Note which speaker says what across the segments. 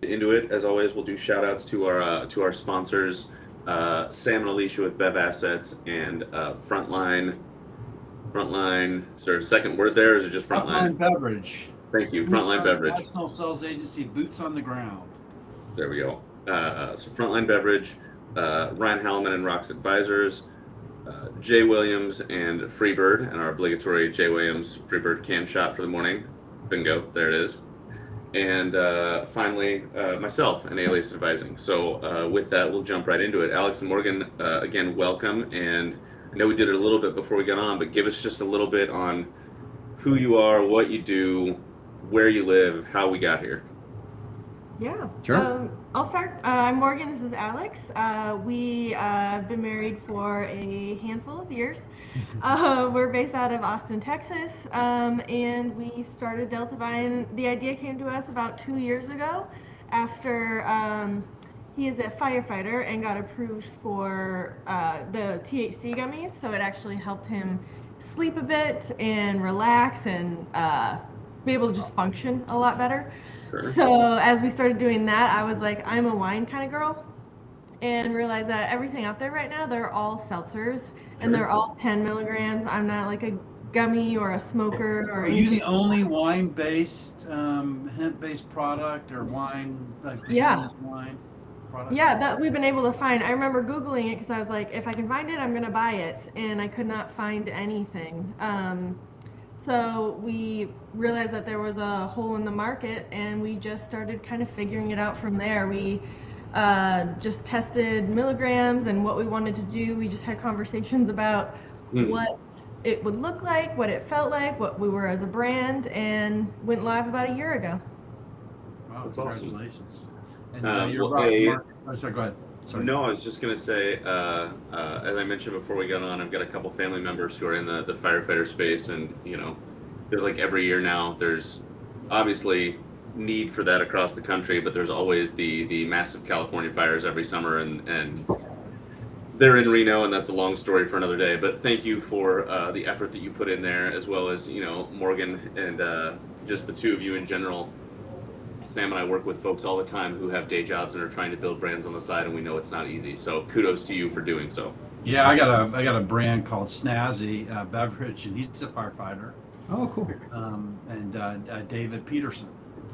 Speaker 1: into it, as always, we'll do shout outs to our sponsors, Sam and Alicia with Bev Assets and Frontline. Is there a second word there, or is it just Frontline?
Speaker 2: Frontline Beverage.
Speaker 1: Thank you,
Speaker 2: Boots
Speaker 1: Frontline
Speaker 2: on
Speaker 1: Beverage.
Speaker 2: National Sales Agency, boots on the ground.
Speaker 1: There we go. So Frontline Beverage, Ryan Hallman and Rocks Advisors, Jay Williams and Freebird, and our obligatory Jay Williams Freebird can shot for the morning. Bingo, there it is. And finally, myself and Alias Advising. So with that, we'll jump right into it. Alex and Morgan, again, welcome. And I know we did it a little bit before we got on, but give us just a little bit on who you are, what you do, where you live, how we got here.
Speaker 3: Yeah.
Speaker 4: Sure.
Speaker 3: I'll start. I'm Morgan. This is Alex. We have been married for a handful of years. We're based out of Austin, Texas, and we started Delta Vine. The idea came to us about 2 years ago after he is a firefighter and got approved for the THC gummies, so it actually helped him sleep a bit and relax and be able to just function a lot better.
Speaker 1: Sure.
Speaker 3: So as we started doing that, I was like, I'm a wine kind of girl, and realized that everything out there right now, they're all seltzers, and they're all 10 milligrams. I'm not like a gummy or a smoker or
Speaker 2: Are you the only wine-based, hemp-based product or wine, like
Speaker 3: Yeah.
Speaker 2: this wine product?
Speaker 3: Yeah, that we've been able to find. I remember Googling it because I was like, if I can find it, I'm going to buy it. And I could not find anything. So we realized that there was a hole in the market, and we just started kind of figuring it out from there. We just tested milligrams and what we wanted to do. We just had conversations about what it would look like, what it felt like, what we were as a brand, and went live about a year ago.
Speaker 2: Wow,
Speaker 1: That's awesome.
Speaker 2: congratulations. And you're
Speaker 1: well,
Speaker 2: right. Oh, sorry, go ahead. Sorry.
Speaker 1: No, I was just going to say, as I mentioned before we got on, I've got a couple family members who are in the firefighter space, and, there's like every year now, there's obviously need for that across the country, but there's always the massive California fires every summer, and they're in Reno, and that's a long story for another day. But thank you for the effort that you put in there, as well as, Morgan and just the two of you in general. Sam and I work with folks all the time who have day jobs and are trying to build brands on the side, and we know it's not easy. So kudos to you for doing so.
Speaker 2: Yeah, I got a brand called Snazzy Beverage, and he's a firefighter.
Speaker 4: Oh, cool.
Speaker 2: And David Peterson.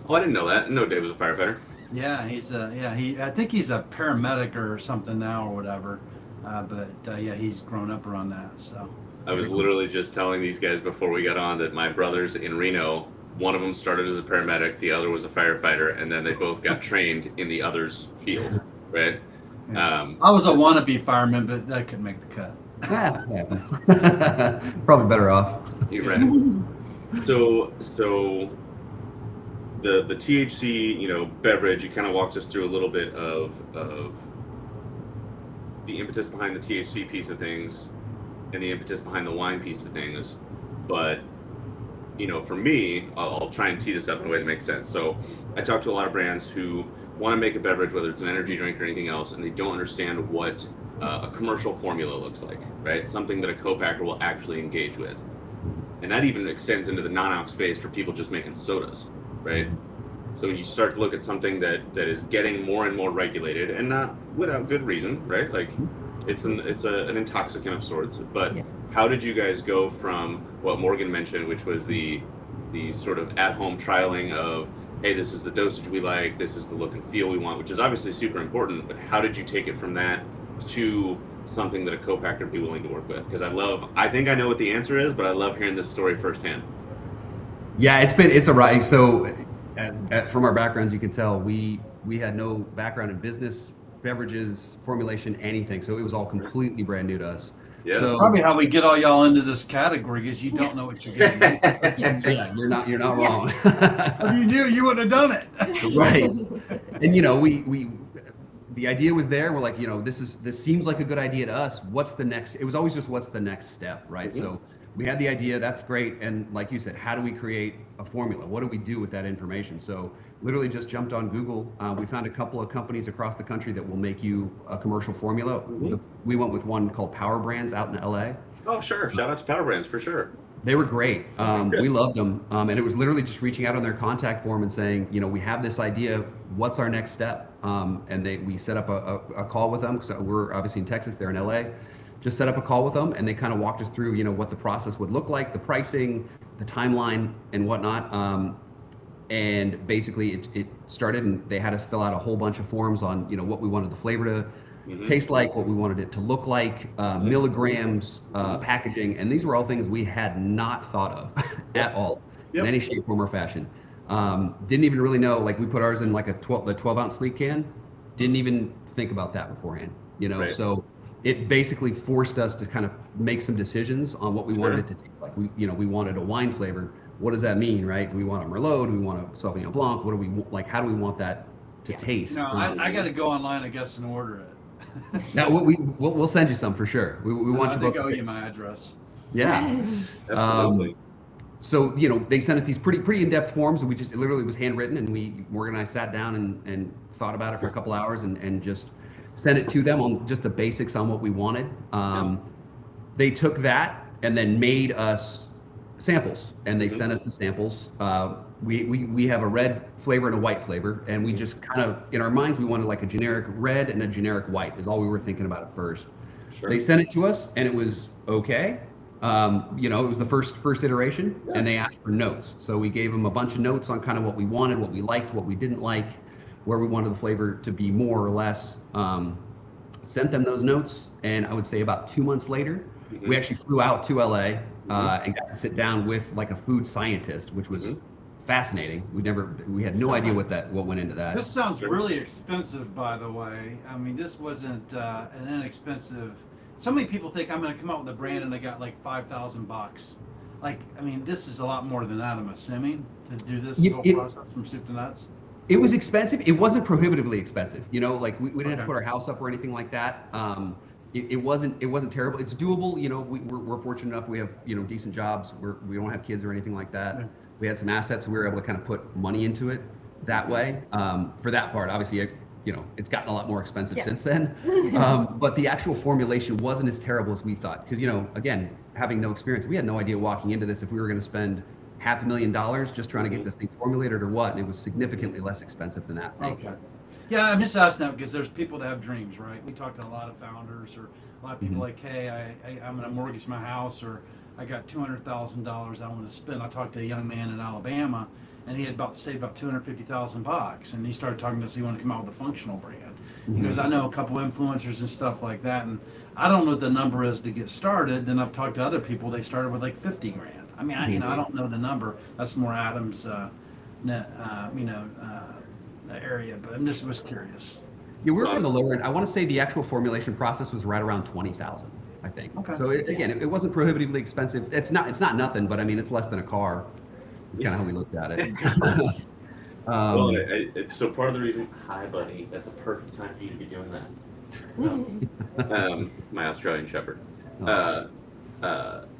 Speaker 1: Oh, I didn't know that. No, Dave was a firefighter.
Speaker 2: Yeah, I think he's a paramedic or something now or whatever. But he's grown up around that. So
Speaker 1: I was literally just telling these guys before we got on that my brothers in Reno, one of them started as a paramedic, the other was a firefighter, and then they both got trained in the other's field, right?
Speaker 2: Yeah. I was a wannabe fireman, but I couldn't make the cut.
Speaker 4: Probably better off.
Speaker 1: You're right. So the THC, beverage, you kind of walked us through a little bit of the impetus behind the THC piece of things and the impetus behind the wine piece of things. But, for me, I'll try and tee this up in a way that makes sense. So I talk to a lot of brands who want to make a beverage, whether it's an energy drink or anything else, and they don't understand what a commercial formula looks like, right? Something that a co-packer will actually engage with. And that even extends into the non-alc space for people just making sodas, right? So when you start to look at something that is getting more and more regulated, and not without good reason, right? Like it's an intoxicant of sorts. But how did you guys go from what Morgan mentioned, which was the sort of at-home trialing of, hey, this is the dosage we like, this is the look and feel we want, which is obviously super important, but how did you take it from that to something that a co-packer would be willing to work with? Because I think I know what the answer is, but I love hearing this story firsthand.
Speaker 4: Yeah, it's a ride. So from our backgrounds, you can tell we had no background in business, beverages, formulation, anything. So it was all completely brand new to us.
Speaker 1: Yeah,
Speaker 2: That's probably how we get all y'all into this category, because you don't know what you're getting.
Speaker 4: Yeah, you're not wrong.
Speaker 2: If you knew, you would have done it.
Speaker 4: Right. And we the idea was there. We're like, this seems like a good idea to us. What's the next? It was always just what's the next step, right? Mm-hmm. So we had the idea. That's great. And like you said, how do we create a formula? What do we do with that information? So literally just jumped on Google. We found a couple of companies across the country that will make you a commercial formula. Mm-hmm. We went with one called Power Brands out in LA.
Speaker 1: Oh, sure. Shout out to Power Brands for sure.
Speaker 4: They were great.
Speaker 1: Good.
Speaker 4: We loved them, and it was literally just reaching out on their contact form and saying, you know, we have this idea. What's our next step? And we set up a call with them. So we're obviously in Texas, they're in LA. Just set up a call with them, and they kind of walked us through, you know, what the process would look like, the pricing, the timeline, and whatnot. And basically, it started, and they had us fill out a whole bunch of forms on, you know, what we wanted the flavor to taste like, what we wanted it to look like, milligrams, packaging, and these were all things we had not thought of at all in any shape, form, or fashion. Didn't even really know, like we put ours in like the 12-ounce sleek can, didn't even think about that beforehand, you know.
Speaker 1: Right.
Speaker 4: So it basically forced us to kind of make some decisions on what we wanted it to taste like. We wanted a wine flavor. What does that mean, right? Do we want a Merlot? Do we want a Sauvignon Blanc? What do we like? How do we want that to taste?
Speaker 2: No, I got to go online, I guess, and order it.
Speaker 4: Now we'll send you some for sure. We want
Speaker 2: I
Speaker 4: you
Speaker 2: think
Speaker 4: both.
Speaker 2: I owe you my address.
Speaker 4: Yeah.
Speaker 1: Absolutely.
Speaker 4: So you know they sent us these pretty in-depth forms, and it literally was handwritten, and Morgan and I sat down and thought about it for a couple hours and just sent it to them on just the basics on what we wanted. They took that and then made us samples, and they sent us the samples. We have a red flavor and a white flavor, and we just kind of, in our minds, we wanted like a generic red and a generic white is all we were thinking about at first.
Speaker 1: Sure.
Speaker 4: They sent it to us, and it was okay. You know, it was the first iteration, and they asked for notes. So we gave them a bunch of notes on kind of what we wanted, what we liked, what we didn't like, where we wanted the flavor to be more or less. Sent them those notes, and I would say about 2 months later, we actually flew out to LA and got to sit down with like a food scientist, which was fascinating. We had no idea what went into that.
Speaker 2: This sounds really expensive, by the way. I mean, this wasn't an inexpensive. So many people think I'm going to come out with a brand and I got like $5,000. Like, I mean, this is a lot more than that, I'm assuming, to do this whole process from soup to nuts.
Speaker 4: It was expensive. It wasn't prohibitively expensive. You know, like we didn't have to put our house up or anything like that. It wasn't terrible. It's doable. You know, we're fortunate enough. We have, you know, decent jobs. We don't have kids or anything like that. Yeah. We had some assets. So we were able to kind of put money into it that way. For that part, obviously, you know, it's gotten a lot more expensive since then. But the actual formulation wasn't as terrible as we thought. Because, you know, again, having no experience, we had no idea walking into this if we were going to spend $500,000 just trying to get this thing formulated or what. And it was significantly less expensive than that.
Speaker 2: Okay. Yeah, I'm just asking that because there's people that have dreams, right? We talk to a lot of founders or a lot of people like, hey, I'm going to mortgage my house, or I got $200,000 I want to spend. I talked to a young man in Alabama, and he had saved about $250,000, and he started talking to us. He wanted to come out with a functional brand. He goes, I know a couple influencers and stuff like that, and I don't know what the number is to get started. Then I've talked to other people. They started with like 50 grand. I mean, I don't know the number. That's more Adam's, area, but I just was curious.
Speaker 4: Yeah, we were on the lower end. I want to say the actual formulation process was right around 20,000, I think.
Speaker 2: Okay.
Speaker 4: So it wasn't prohibitively expensive. It's not nothing, but I mean, it's less than a car. That's kind of how we looked at it.
Speaker 1: So part of the reason, hi buddy, that's a perfect time for you to be doing that. My Australian Shepherd.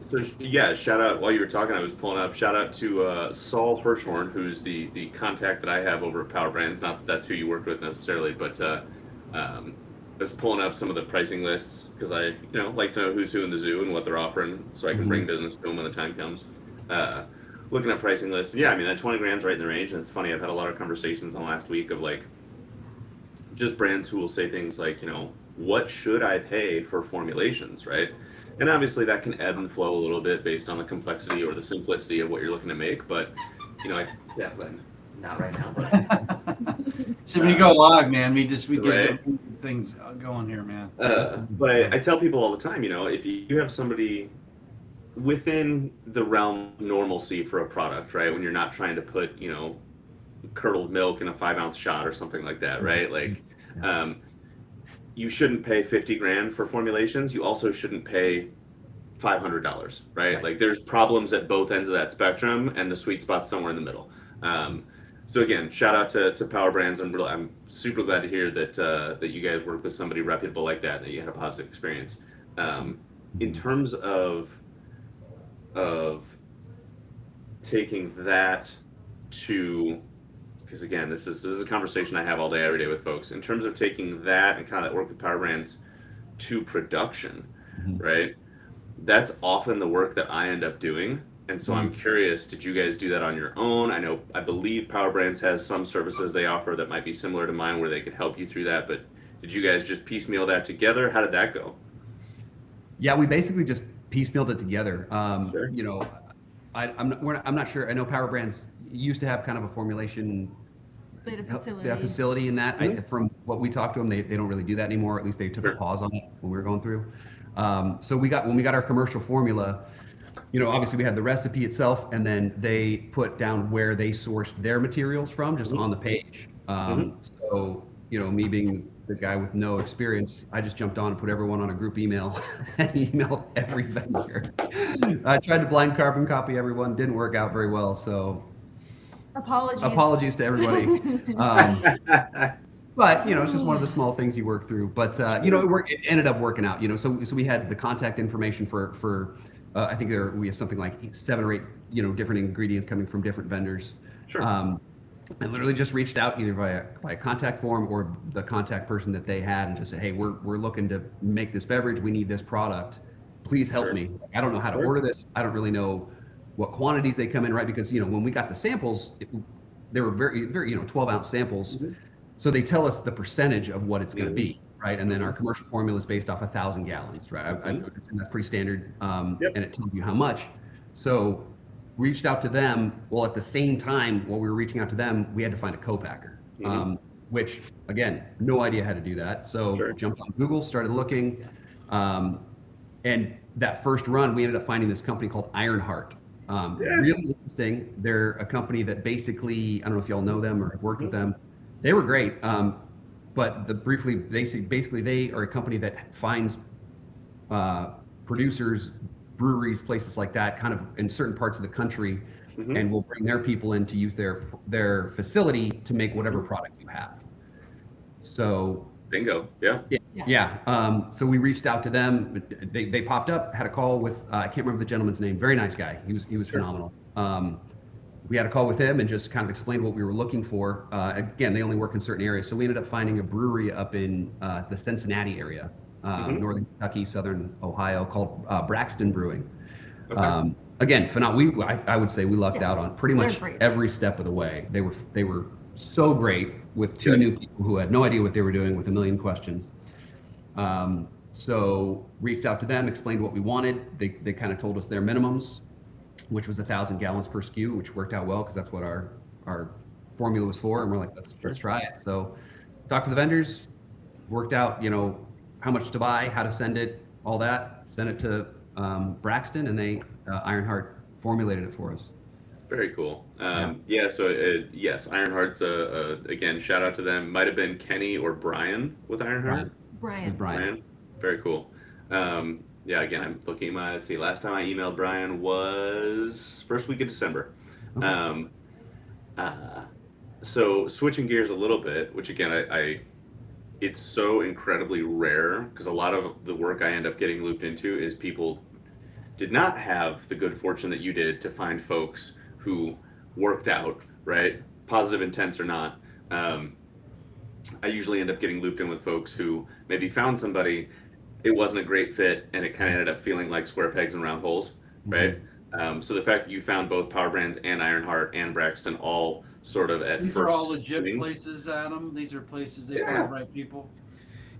Speaker 1: So yeah, shout out, while you were talking, I was pulling up, shout out to Saul Hirschhorn, who's the contact that I have over at Power Brands. Not that that's who you worked with necessarily, but I was pulling up some of the pricing lists because I like to know who's who in the zoo and what they're offering, so I can bring business to them when the time comes. Looking at pricing lists, yeah, I mean that 20 grand's right in the range, and it's funny, I've had a lot of conversations in the last week of like just brands who will say things like, what should I pay for formulations, right? And obviously that can ebb and flow a little bit based on the complexity or the simplicity of what you're looking to make, but not right now. But
Speaker 2: So when you go live, man, we get things going here, man.
Speaker 1: But I tell people all the time, if you have somebody within the realm of normalcy for a product, right? When you're not trying to put, curdled milk in a 5-ounce shot or something like that, right? Like, you shouldn't pay 50 grand for formulations. You also shouldn't pay $500, right? Like there's problems at both ends of that spectrum, and the sweet spot's somewhere in the middle. So again, shout out to Power Brands. I'm super glad to hear that you guys work with somebody reputable like that you had a positive experience. In terms of taking that to, because again, this is a conversation I have all day, every day with folks. In terms of taking that and kind of that work with Power Brands to production, right? That's often the work that I end up doing And so I'm curious, did you guys do that on your own? I believe Power Brands has some services they offer that might be similar to mine where they could help you through that, but did you guys just piecemeal that together? How did that go?
Speaker 4: Yeah, we basically just piecemealed it together.
Speaker 1: Sure.
Speaker 4: You know, I'm not sure. I know Power Brands used to have kind of a formulation
Speaker 3: They had a facility.
Speaker 4: facility in that. From what we talked to them, they don't really do that anymore. At least they took a pause on it when we were going through. So when we got our commercial formula, you know, obviously we had the recipe itself, and then they put down where they sourced their materials from, just on the page. So, you know, me being the guy with no experience, I just jumped on and put everyone on a group email and emailed every vendor. I tried to blind carbon copy everyone, didn't work out very well. So apologies to everybody. But you know, it's just one of the small things you work through. But you know, it ended up working out. You know, so we had the contact information for I think we have something like 7 or 8 different ingredients coming from different vendors.
Speaker 1: Sure.
Speaker 4: I literally just reached out either via contact form or the contact person that they had and just said, hey, we're looking to make this beverage. We need this product. Please help me. I don't know how to order this. I don't really know what quantities they come in, right? Because when we got the samples, they were very 12-ounce samples. So they tell us the percentage of what it's going to be, right? And then our commercial formula is based off 1,000 gallons, right? That's pretty standard, and it tells you how much. So reached out to them. Well, at the same time, while we were reaching out to them, we had to find a co-packer, which, again, no idea how to do that. So jumped on Google, started looking, and that first run, we ended up finding this company called Ironheart. Really interesting. They're a company that basically, I don't know if y'all know them or have worked with them. They were great, but basically they are a company that finds producers, breweries, places like that, kind of in certain parts of the country, and will bring their people in to use their facility to make whatever product you have. So
Speaker 1: bingo.
Speaker 4: So we reached out to them. They popped up, had a call with I can't remember the gentleman's name. Very nice guy. He was phenomenal. We had a call with him and just kind of explained what we were looking for. Again, they only work in certain areas, so we ended up finding a brewery up in the Cincinnati area. Northern Kentucky, Southern Ohio, called Braxton Brewing. Again, I would say we lucked out on pretty much every step of the way. They were so great with 2 new people who had no idea what they were doing with a million questions. So reached out to them, explained what we wanted. They kind of told us their minimums, which was 1,000 gallons per SKU, which worked out well because that's what our formula was for. And we're like, let's try it. So talked to the vendors, worked out, how much to buy, how to send it, all that, sent it to Braxton, and they Ironheart formulated it for us.
Speaker 1: Very cool. Yes, Ironheart's again, shout out to them. Might have been Kenny or Brian with Ironheart.
Speaker 3: Brian.
Speaker 1: Very cool. Again, I'm looking at see. Last time I emailed Brian was first week of December. So switching gears a little bit, which again, it's so incredibly rare because a lot of the work I end up getting looped into is people did not have the good fortune that you did to find folks who worked out, right? Positive intents or not. I usually end up getting looped in with folks who maybe found somebody, it wasn't a great fit, and it kind of ended up feeling like square pegs and round holes, right? So the fact that you found both Power Brands and Ironheart and Braxton all sort of at
Speaker 2: These
Speaker 1: first
Speaker 2: are all legit
Speaker 1: meeting.
Speaker 2: Places, Adam. These are places they found the right people.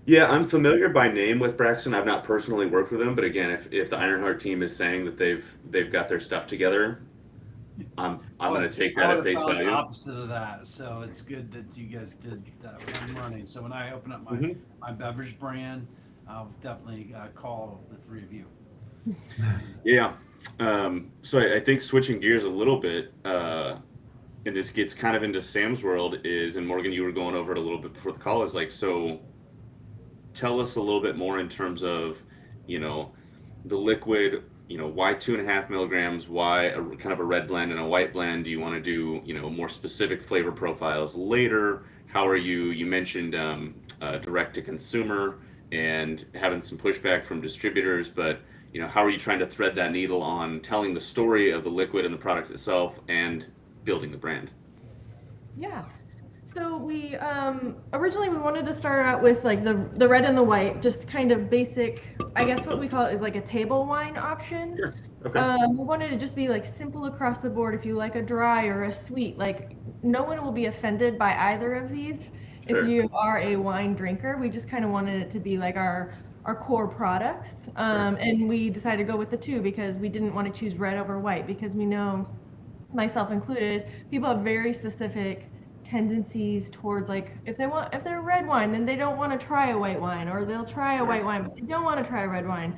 Speaker 1: Yeah, I'm familiar by name with Braxton. I've not personally worked with them, but again, if the Ironheart team is saying that they've got their stuff together, I'm going to take that at face value.
Speaker 2: The opposite of that, so it's good that you guys did that running. So when I open up my beverage brand, I'll definitely call the 3 of you.
Speaker 1: Yeah. So I think switching gears a little bit, and this gets kind of into Sam's world and Morgan, you were going over it a little bit before the call, is like, so tell us a little bit more in terms of, the liquid, why 2.5 milligrams, why kind of a red blend and a white blend? Do you want to do, more specific flavor profiles later? How are you mentioned direct to consumer and having some pushback from distributors, but how are you trying to thread that needle on telling the story of the liquid and the product itself and building the brand?
Speaker 3: Yeah. So we originally we wanted to start out with like the red and the white, just kind of basic. I guess what we call it is like a table wine option.
Speaker 1: Sure. Okay.
Speaker 3: We wanted to just be like simple across the board. If you like a dry or a sweet, like no one will be offended by either of these.
Speaker 1: Sure.
Speaker 3: If you are a wine drinker, we just kind of wanted it to be like our core products. And we decided to go with the two because we didn't want to choose red over white because we know, myself included, people have very specific tendencies towards like if they're red wine, then they don't want to try a white wine, or they'll try a white wine but they don't want to try a red wine,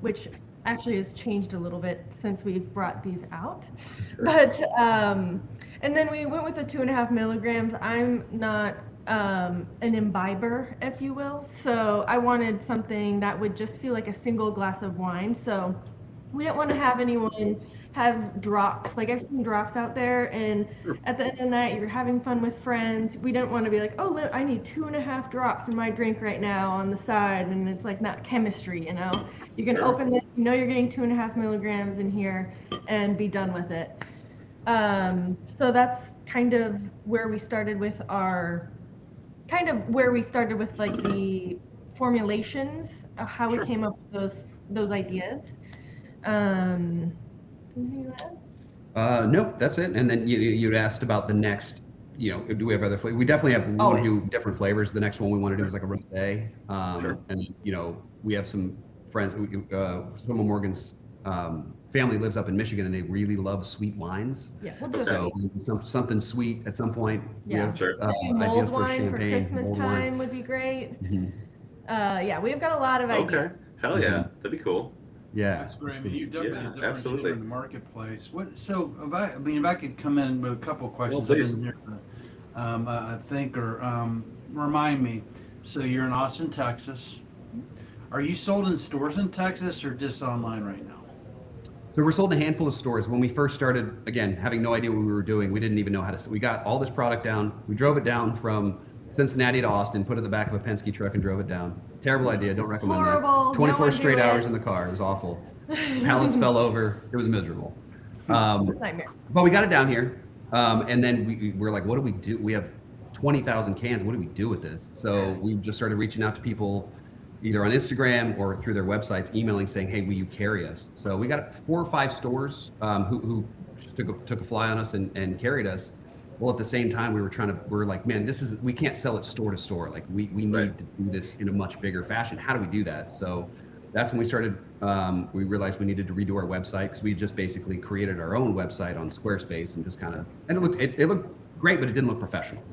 Speaker 3: which actually has changed a little bit since we've brought these out. But and then we went with the 2.5 milligrams. I'm not an imbiber, if you will, so I wanted something that would just feel like a single glass of wine. So we didn't want to have anyone have drops. Like I've seen drops out there, and at the end of the night, you're having fun with friends. We didn't want to be like, oh, look, I need 2.5 drops in my drink right now on the side, and it's like not chemistry, you know. You can open this, you know, you're getting 2.5 milligrams in here, and be done with it. So that's kind of where we started with like the formulations, how we came up with those ideas.
Speaker 4: Nope, that's it. And then you'd asked about the next, do we have other flavors? We definitely have, we want to do different flavors. The next one we want to do is like a rosé. And, we have some friends, some of Morgan's family lives up in Michigan, and they really love sweet wines.
Speaker 3: Yeah, we'll do
Speaker 4: So something sweet at some point.
Speaker 3: Yeah, mulled wine for Christmas time would be great. Yeah, we've got a lot of ideas.
Speaker 1: Okay, hell yeah, that'd be cool.
Speaker 4: Yeah,
Speaker 2: That's great. I mean, you're definitely a differentiator
Speaker 1: absolutely.
Speaker 2: in the marketplace. So if I could come in with a couple of questions,
Speaker 1: Well, please.
Speaker 2: I've been here, I think, or remind me. So you're in Austin, Texas. Are you sold in stores in Texas or just online right now?
Speaker 4: so we're sold in a handful of stores. When we first started, again, having no idea what we were doing, we didn't even know how to. We got all this product down. We drove it down from Cincinnati to Austin, put it in the back of a Penske truck, and drove it down. Terrible idea. Don't recommend
Speaker 3: Horrible.
Speaker 4: that. 24
Speaker 3: No one
Speaker 4: straight
Speaker 3: do it.
Speaker 4: hours in the car. It was awful. Pallets fell over. It was miserable.
Speaker 3: Nightmare.
Speaker 4: But we got it down here, and then we're like, what do we do? We have 20,000 cans. What do we do with this? So we just started reaching out to people either on Instagram or through their websites, emailing saying, hey, will you carry us? So we got 4 or 5 stores who took a fly on us and carried us. Well, at the same time, we're like, man, we can't sell it store to store. Like we need to do this in a much bigger fashion. How do we do that? So that's when we started, we realized we needed to redo our website because we just basically created our own website on Squarespace and just and it looked great, but it didn't look professional,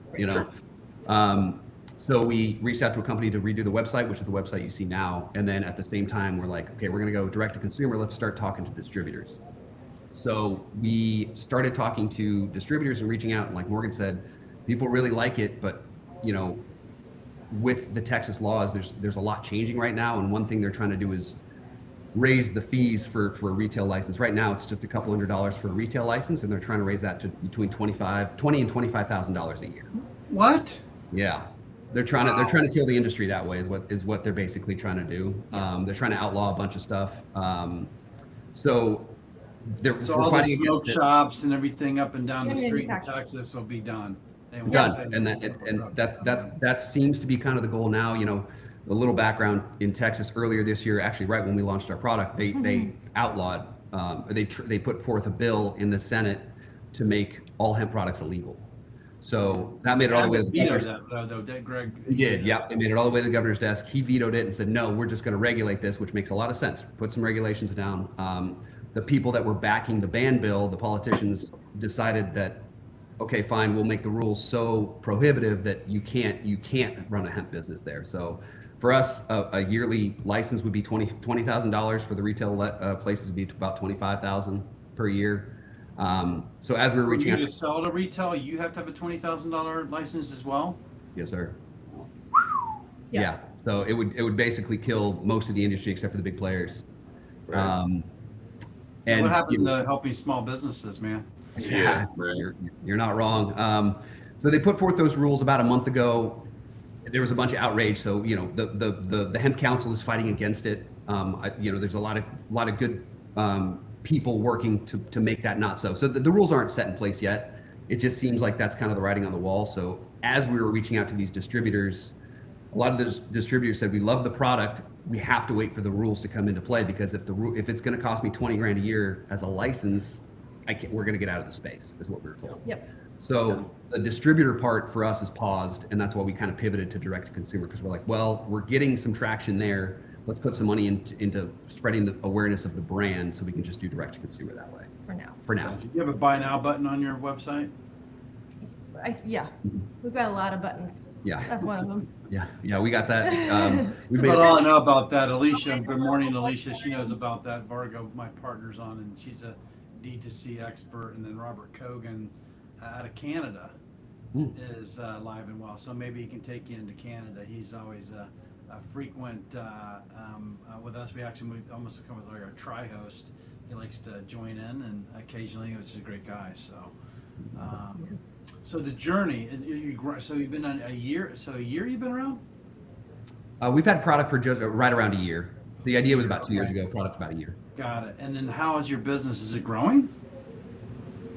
Speaker 4: So we reached out to a company to redo the website, which is the website you see now. And then at the same time, we're like, okay, we're going to go direct to consumer. Let's start talking to distributors. So we started talking to distributors and reaching out. And like Morgan said, people really like it, but with the Texas laws, there's a lot changing right now. And one thing they're trying to do is raise the fees for a retail license. Right now, it's just a couple $100s for a retail license, and they're trying to raise that to between $20,000 and $25,000 a year.
Speaker 2: What?
Speaker 4: Yeah. They're trying to kill the industry that way is what they're basically trying to do. They're trying to outlaw a bunch of stuff. So
Speaker 2: all the smoke shops and everything up and down the street in Texas will be done.
Speaker 4: Done, and that seems to be kind of the goal now. A little background in Texas earlier this year, actually right when we launched our product, they outlawed. They put forth a bill in the Senate to make all hemp products illegal. So that made it all the way to the governor's desk.
Speaker 2: Greg.
Speaker 4: He did, yeah. It made it all the way to the governor's desk. He vetoed it and said, no, we're just going to regulate this, which makes a lot of sense. Put some regulations down. The people that were backing the ban bill, the politicians, decided that, okay, fine, we'll make the rules so prohibitive that you can't run a hemp business there. So for us, a yearly license would be $20,000. For the retail places, would be about $25,000 per year. So as we're reaching out
Speaker 2: to sell to retail, you have to have a $20,000 license as well?
Speaker 4: Yes, sir. Yeah. So it would basically kill most of the industry except for the big players.
Speaker 2: Right. And what happened to helping small businesses, man?
Speaker 4: Yeah, you're not wrong. So they put forth those rules about a month ago. There was a bunch of outrage. So the Hemp Council is fighting against it. There's a lot of good people working to make that not so. So the rules aren't set in place yet. It just seems like that's kind of the writing on the wall. So as we were reaching out to these distributors, a lot of those distributors said, we love the product. we have to wait for the rules to come into play, because if it's going to cost me 20 grand a year as a license, we're going to get out of the space, is what we were told.
Speaker 3: Yep.
Speaker 4: So the distributor part for us is paused, and that's why we kind of pivoted to direct to consumer, because we're like, well, we're getting some traction there. Let's put some money into spreading the awareness of the brand, so we can just do direct to consumer that way.
Speaker 3: For now.
Speaker 2: Do you have a buy now button on your website?
Speaker 3: Yeah. We've got a lot of buttons.
Speaker 4: Yeah.
Speaker 3: That's one of them.
Speaker 4: Yeah, we got that. We
Speaker 2: That's
Speaker 4: made,
Speaker 2: about all I know about that. Alicia, good morning, Alicia. She knows about that. Vargo, my partner's on, and she's a D2C expert. And then Robert Cogan out of Canada is live and well. So maybe he can take you into Canada. He's always a frequent with us. We actually almost come with like our tri-host. He likes to join in, and occasionally, he's a great guy. So. So the journey, so you've been on a year. So a year you've been around.
Speaker 4: we've had product for just right around a year. The idea was about 2 years ago. Product about a year.
Speaker 2: Got it. And then how is your business? Is it growing?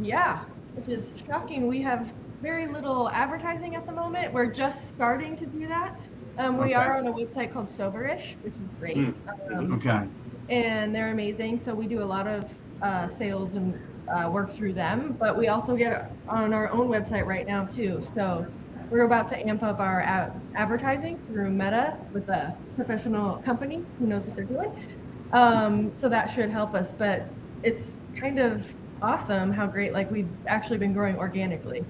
Speaker 3: Yeah, which is shocking. We have very little advertising at the moment. We're just starting to do that. We
Speaker 2: Okay.
Speaker 3: are on a website called Soberish, which is great.
Speaker 2: Okay.
Speaker 3: And they're amazing. So we do a lot of sales and work through them, but we also get on our own website right now too. So we're about to amp up our advertising through Meta with a professional company who knows what they're doing. So that should help us, but it's kind of awesome how great, like we've actually been growing organically.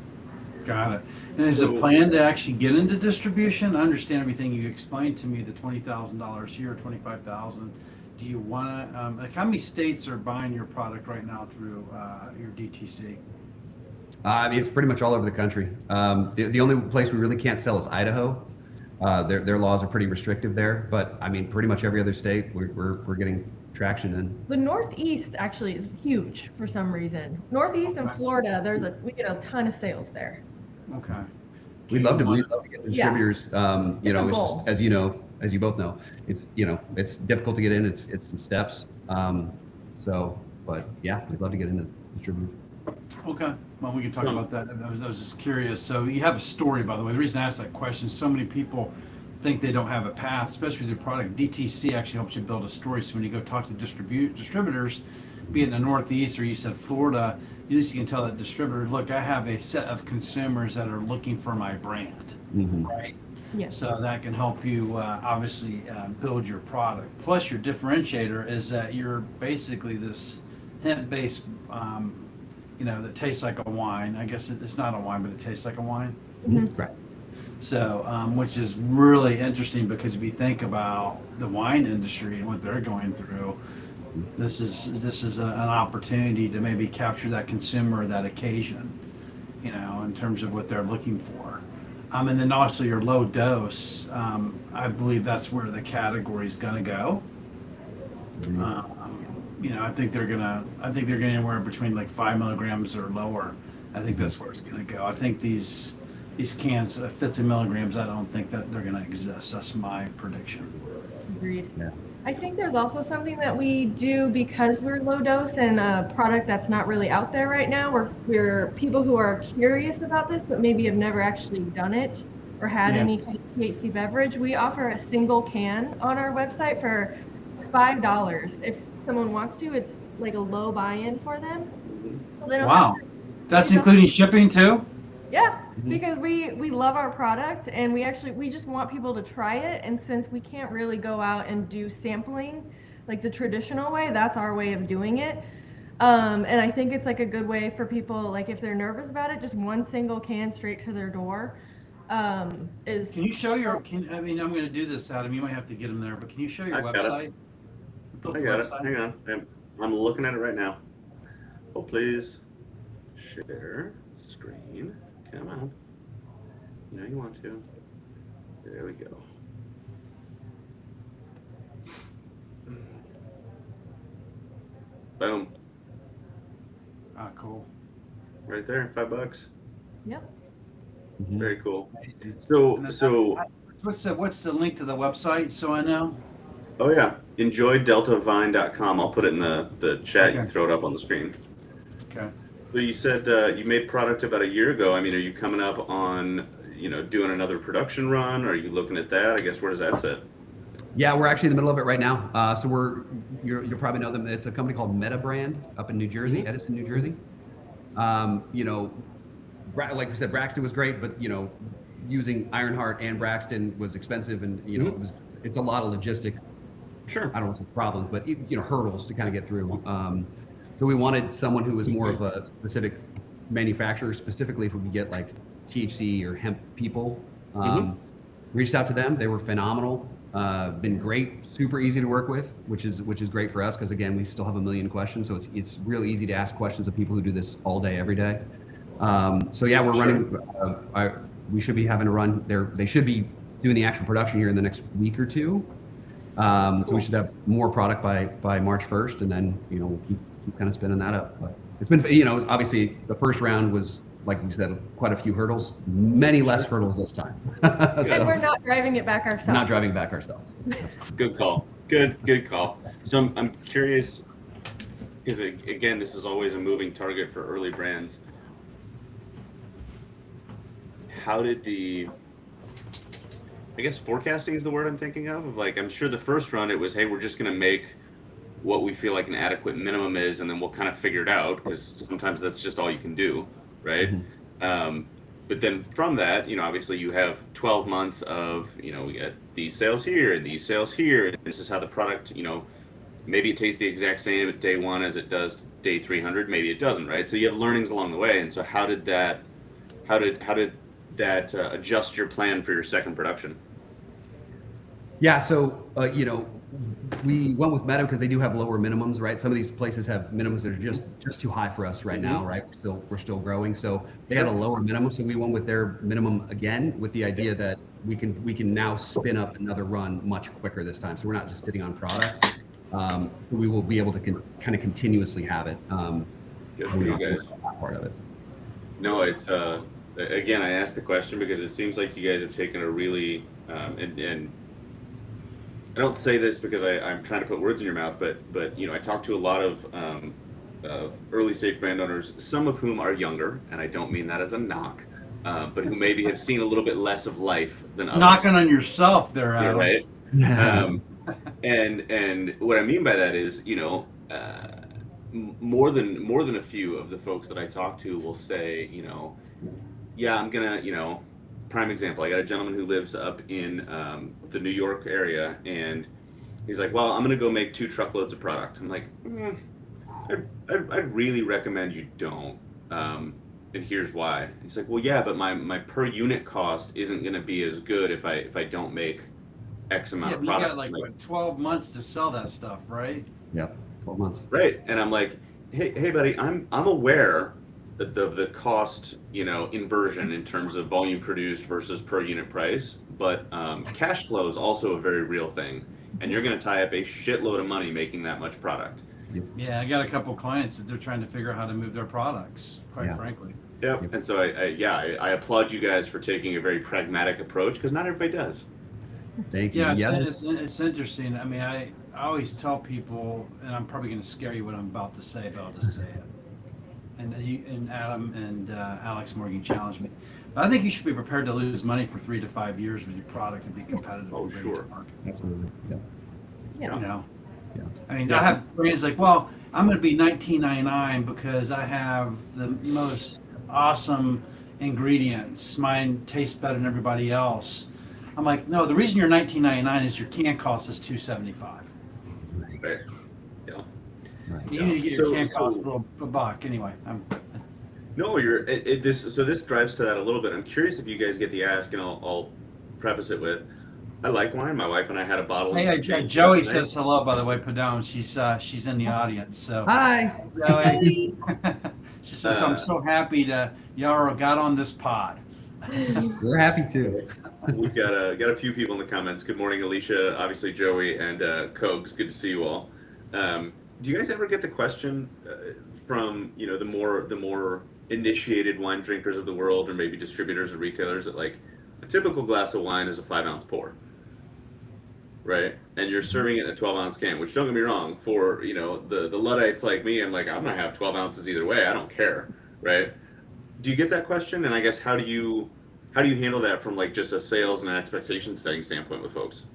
Speaker 2: Got it. And is a plan to actually get into distribution? I understand everything you explained to me, the $20,000 here, 25,000. Do you want to, like how many states are buying your product right now through your DTC?
Speaker 4: It's pretty much all over the country. The only place we really can't sell is Idaho. Their laws are pretty restrictive there, but I mean, pretty much every other state we're getting traction in.
Speaker 3: The Northeast actually is huge for some reason. Northeast and Florida, we get a ton of sales there.
Speaker 2: Okay.
Speaker 4: We'd love to get distributors.
Speaker 3: It's a
Speaker 4: It's
Speaker 3: goal.
Speaker 4: just, as you both know, it's difficult to get in. It's some steps. But yeah, we'd love to get into distributors.
Speaker 2: Okay. Well, we can talk about that. I was just curious. So you have a story, by the way. The reason I asked that question, so many people think they don't have a path, especially with your product. DTC actually helps you build a story. So when you go talk to distributors, be it in the Northeast or you said Florida, at least you can tell that distributor, look, I have a set of consumers that are looking for my brand, right?
Speaker 3: Yes.
Speaker 2: So that can help you obviously build your product. Plus your differentiator is that you're basically this hemp-based, that tastes like a wine. I guess it's not a wine, but it tastes like a wine.
Speaker 4: Right.
Speaker 2: So, which is really interesting because if you think about the wine industry and what they're going through, this is an opportunity to maybe capture that consumer or that occasion, in terms of what they're looking for. And then also your low dose, I believe that's where the category is going to go. I think they're gonna anywhere between like 5 milligrams or lower. I think that's where it's gonna go. I think these cans at 50 milligrams, I don't think that they're gonna exist. That's my prediction.
Speaker 3: Agreed.
Speaker 4: Yeah.
Speaker 3: I think there's also something that we do because we're low dose and a product that's not really out there right now. We're people who are curious about this, but maybe have never actually done it or had any kind of THC beverage. We offer a single can on our website for $5. If someone wants to, it's like a low buy-in for them. So they don't
Speaker 2: Wow,
Speaker 3: have to,
Speaker 2: that's
Speaker 3: they don't-
Speaker 2: including shipping too.
Speaker 3: Yeah, because we love our product and we just want people to try it. And since we can't really go out and do sampling like the traditional way, that's our way of doing it. And I think it's like a good way for people, like if they're nervous about it, just one single can straight to their door. Is
Speaker 2: Can you show I'm going to do this, Adam. You might have to get them there, but can you show your
Speaker 1: I got it.
Speaker 2: website?
Speaker 1: I got it. Hang on. I'm looking at it right now. Oh, please share screen. Come on. You know you want to. There we go. Boom.
Speaker 2: Ah, cool.
Speaker 1: Right there, $5.
Speaker 3: Yep.
Speaker 1: Very cool.
Speaker 2: Amazing.
Speaker 1: So,
Speaker 2: And then
Speaker 1: so,
Speaker 2: what's the link to the website so I know?
Speaker 1: oh yeah, enjoydeltavine.com. I'll put it in the chat. You
Speaker 2: Okay.
Speaker 1: can throw it up on the screen.
Speaker 2: Okay.
Speaker 1: So you said you made product about a year ago. I mean, are you coming up on, doing another production run? Are you looking at that? I guess where does that sit?
Speaker 4: Yeah, we're actually in the middle of it right now. So you'll probably know them. It's a company called Meta Brand up in New Jersey, Edison, New Jersey. You know, like we said, Braxton was great, but you know, using Ironheart and Braxton was expensive, and you know, it's a lot of logistic.
Speaker 1: Sure.
Speaker 4: I don't want to say problems, but you know, hurdles to kind of get through. So we wanted someone who was more of a specific manufacturer, specifically if we could get like THC or hemp people. Reached out to them. They were phenomenal. Been great, super easy to work with, which is great for us because again, we still have a million questions. So it's really easy to ask questions of people who do this all day, every day. So yeah, we're running. We should be having a run there. They should be doing the actual production here in the next week or two. So we should have more product by March 1st, and then you know we'll keep kind of spinning that up. But it's been, you know, obviously the first round was, like we said, quite a few hurdles, many less hurdles this time. So,
Speaker 3: and we're not driving it back ourselves.
Speaker 4: not driving back ourselves.
Speaker 1: Good call. Good call. So I'm curious, because again, this is always a moving target for early brands. How did I guess forecasting is the word I'm thinking of. Like, I'm sure the first run it was, hey, we're just going to make what we feel like an adequate minimum is, and then we'll kind of figure it out, because sometimes that's just all you can do, right? But then from that, you know, obviously you have 12 months of, you know, we get these sales here and these sales here, and this is how the product, you know, maybe it tastes the exact same at day 1 as it does day 300, maybe it doesn't, right? So you have learnings along the way. And so how did that adjust your plan for your second production?
Speaker 4: Yeah, so you know, we went with Meta because they do have lower minimums, right? Some of these places have minimums that are just too high for us right now, right? We're still growing, so they had a lower minimum, so we went with their minimum again, with the idea that we can now spin up another run much quicker this time. So we're not just sitting on product. So we will be able to kind of continuously have it.
Speaker 1: Good for you guys.
Speaker 4: Part of it.
Speaker 1: No, it's again, I asked the question because it seems like you guys have taken a really and I don't say this because I'm trying to put words in your mouth, but you know, I talk to a lot of early stage brand owners, some of whom are younger, and I don't mean that as a knock, but who maybe have seen a little bit less of life than others.
Speaker 2: Knocking on yourself there, Adam.
Speaker 1: Right. And what I mean by that is, you know, more than a few of the folks that I talk to will say, you know, yeah, I'm gonna, you know, prime example, I got a gentleman who lives up in the New York area, and he's like, well, I'm gonna go make 2 truckloads of product. I'm like, I'd really recommend you don't, and here's why. He's like, well, yeah, but my per unit cost isn't gonna be as good if I don't make X amount of
Speaker 2: You
Speaker 1: product.
Speaker 2: got like what, 12 months to sell that stuff, right?
Speaker 4: Yep, 12 months.
Speaker 1: Right, and I'm like, hey, buddy, I'm aware of the cost, you know, inversion in terms of volume produced versus per unit price, but cash flow is also a very real thing, and you're going to tie up a shitload of money making that much product.
Speaker 2: Yeah, I got a couple clients that they're trying to figure out how to move their products, quite frankly.
Speaker 1: Yep. And so I applaud you guys for taking a very pragmatic approach, because not everybody does.
Speaker 4: Thank you.
Speaker 2: Yeah, it's interesting. I mean, I always tell people, and I'm probably going to scare you what I'm about to say, but I'll just say it. And Adam and Alex Morgan challenged me. But I think you should be prepared to lose money for 3 to 5 years with your product and be competitive.
Speaker 1: Oh, sure.
Speaker 4: Absolutely. Yeah.
Speaker 3: Yeah.
Speaker 2: You know?
Speaker 4: Yeah.
Speaker 2: I mean, I have friends like, well, I'm going to be $19.99 because I have the most awesome ingredients. Mine tastes better than everybody else. I'm like, no, the reason you're $19.99 is your can cost us $2.75.
Speaker 1: Right. Yeah.
Speaker 4: Right.
Speaker 2: You need to get your can cost a buck. Anyway,
Speaker 1: No, this drives to that a little bit. I'm curious if you guys get the ask, and I'll preface it with, I like wine. My wife and I had a bottle.
Speaker 2: Hey, Joey says hello, by the way, Padone. She's in the audience. So
Speaker 4: Hi.
Speaker 2: Joey. She says, I'm so happy y'all got on this pod.
Speaker 4: We're happy to.
Speaker 1: We've got a few people in the comments. Good morning, Alicia, obviously Joey, and Cogs. Good to see you all. Do you guys ever get the question from, you know, the more initiated wine drinkers of the world, or maybe distributors or retailers, that like a typical glass of wine is a 5-ounce pour, right? And you're serving it in a 12-ounce can, which, don't get me wrong, for, you know, the Luddites like me, I'm like, I'm gonna have 12 ounces either way. I don't care, right? Do you get that question? And I guess how do you handle that from like just a sales and an expectation setting standpoint with folks?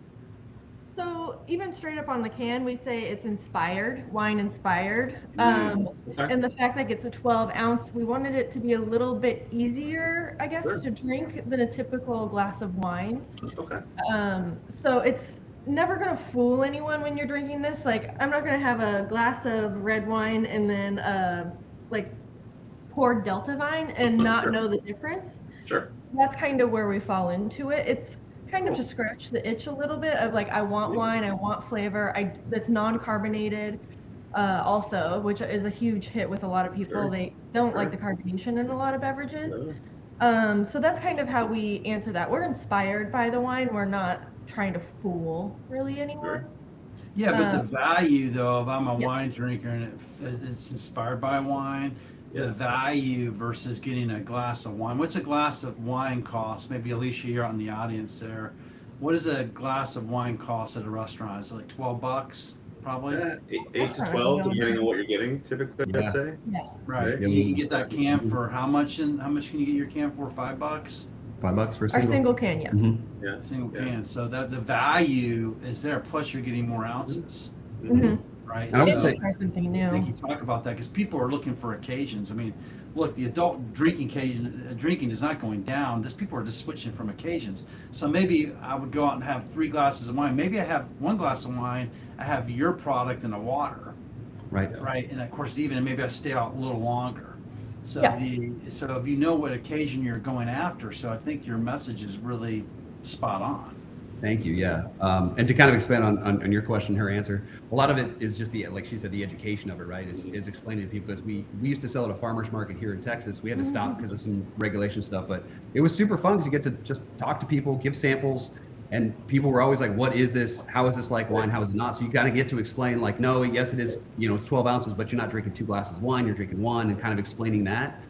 Speaker 3: So even straight up on the can, we say it's inspired, wine inspired.
Speaker 1: Okay.
Speaker 3: And the fact that it's a 12 ounce, we wanted it to be a little bit easier, I guess,
Speaker 1: Sure.
Speaker 3: to drink than a typical glass of wine.
Speaker 1: Okay.
Speaker 3: So it's never gonna fool anyone when you're drinking this. Like, I'm not gonna have a glass of red wine and then like poured Delta Vine and not
Speaker 1: Sure.
Speaker 3: know the difference.
Speaker 1: Sure.
Speaker 3: That's kind of where we fall into it. It's kind of
Speaker 1: Cool.
Speaker 3: to scratch the itch a little bit of like, I want wine, I want flavor. That's non-carbonated, also, which is a huge hit with a lot of people.
Speaker 1: Sure.
Speaker 3: They don't like
Speaker 1: Sure.
Speaker 3: the carbonation in a lot of beverages.
Speaker 1: Sure.
Speaker 3: So that's kind of how we answer that. We're inspired by the wine. We're not trying to fool really anyone.
Speaker 2: Yeah, but the
Speaker 3: Um,
Speaker 2: value though, if I'm a
Speaker 3: Yep.
Speaker 2: wine drinker and it's inspired by wine,
Speaker 1: Yeah.
Speaker 2: the value versus getting a glass of wine. What's a glass of wine cost? Maybe Alicia, you're out in the audience there. What does a glass of wine cost at a restaurant? Is it like $12, probably?
Speaker 1: Eight to 12, depending on what you're getting, typically,
Speaker 4: Yeah.
Speaker 1: I'd say.
Speaker 3: Yeah.
Speaker 2: Right.
Speaker 1: Yeah,
Speaker 2: You can get that can for how much? And how much can you get your can for? $5?
Speaker 4: $5 for a
Speaker 3: Our
Speaker 4: single.
Speaker 3: single can, yeah.
Speaker 4: Mhm.
Speaker 1: Yeah.
Speaker 2: Single
Speaker 1: Yeah.
Speaker 2: can. So that the value is there. Plus, you're getting more ounces,
Speaker 3: Mm-hmm.
Speaker 2: right?
Speaker 4: I would
Speaker 3: And
Speaker 4: say-
Speaker 3: we try something
Speaker 2: I think
Speaker 3: new.
Speaker 2: you talk about that because people are looking for occasions. I mean, look, the adult drinking drinking is not going down. This people are just switching from occasions. So maybe I would go out and have 3 glasses of wine. Maybe I have 1 glass of wine. I have your product and a water,
Speaker 4: Right.
Speaker 2: right? And of course, even maybe I stay out a little longer. So
Speaker 3: Yeah.
Speaker 2: so if you know what occasion you're going after, so I think your message is really spot on.
Speaker 4: Thank you. Yeah. And to kind of expand on your question, her answer, a lot of it is just like she said, the education of it, right? Is explaining to people because we used to sell at a farmer's market here in Texas. We had to stop because of some regulation stuff, but it was super fun because you get to just talk to people, give samples, and people were always like, what is this? How is this like wine? How is it not? So you kind of get to explain like, no, yes, it is, it's 12 ounces, but you're not drinking 2 glasses of wine, you're drinking 1, and kind of explaining that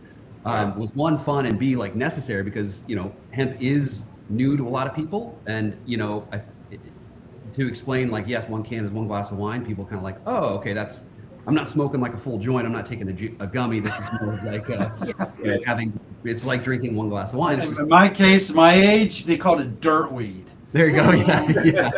Speaker 4: was 1, fun, and B, like necessary because, hemp is new to a lot of people. And, to explain like, yes, 1 can is 1 glass of wine, people kind of like, oh, okay, I'm not smoking like a full joint. I'm not taking a gummy. This is more of like it's like drinking 1 glass of wine. It's just,
Speaker 2: In my case, my age, they called it dirt weed.
Speaker 4: there you go. Yeah.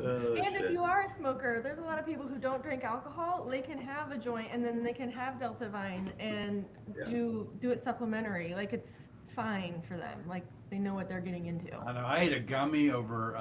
Speaker 1: Oh,
Speaker 3: And if
Speaker 1: shit.
Speaker 3: you are a smoker, there's a lot of people who don't drink alcohol. They can have a joint and then they can have Delta Vine and
Speaker 1: Yeah.
Speaker 3: do it supplementary. Like, it's fine for them. Like, they know what they're getting into.
Speaker 2: I know. I ate a gummy over,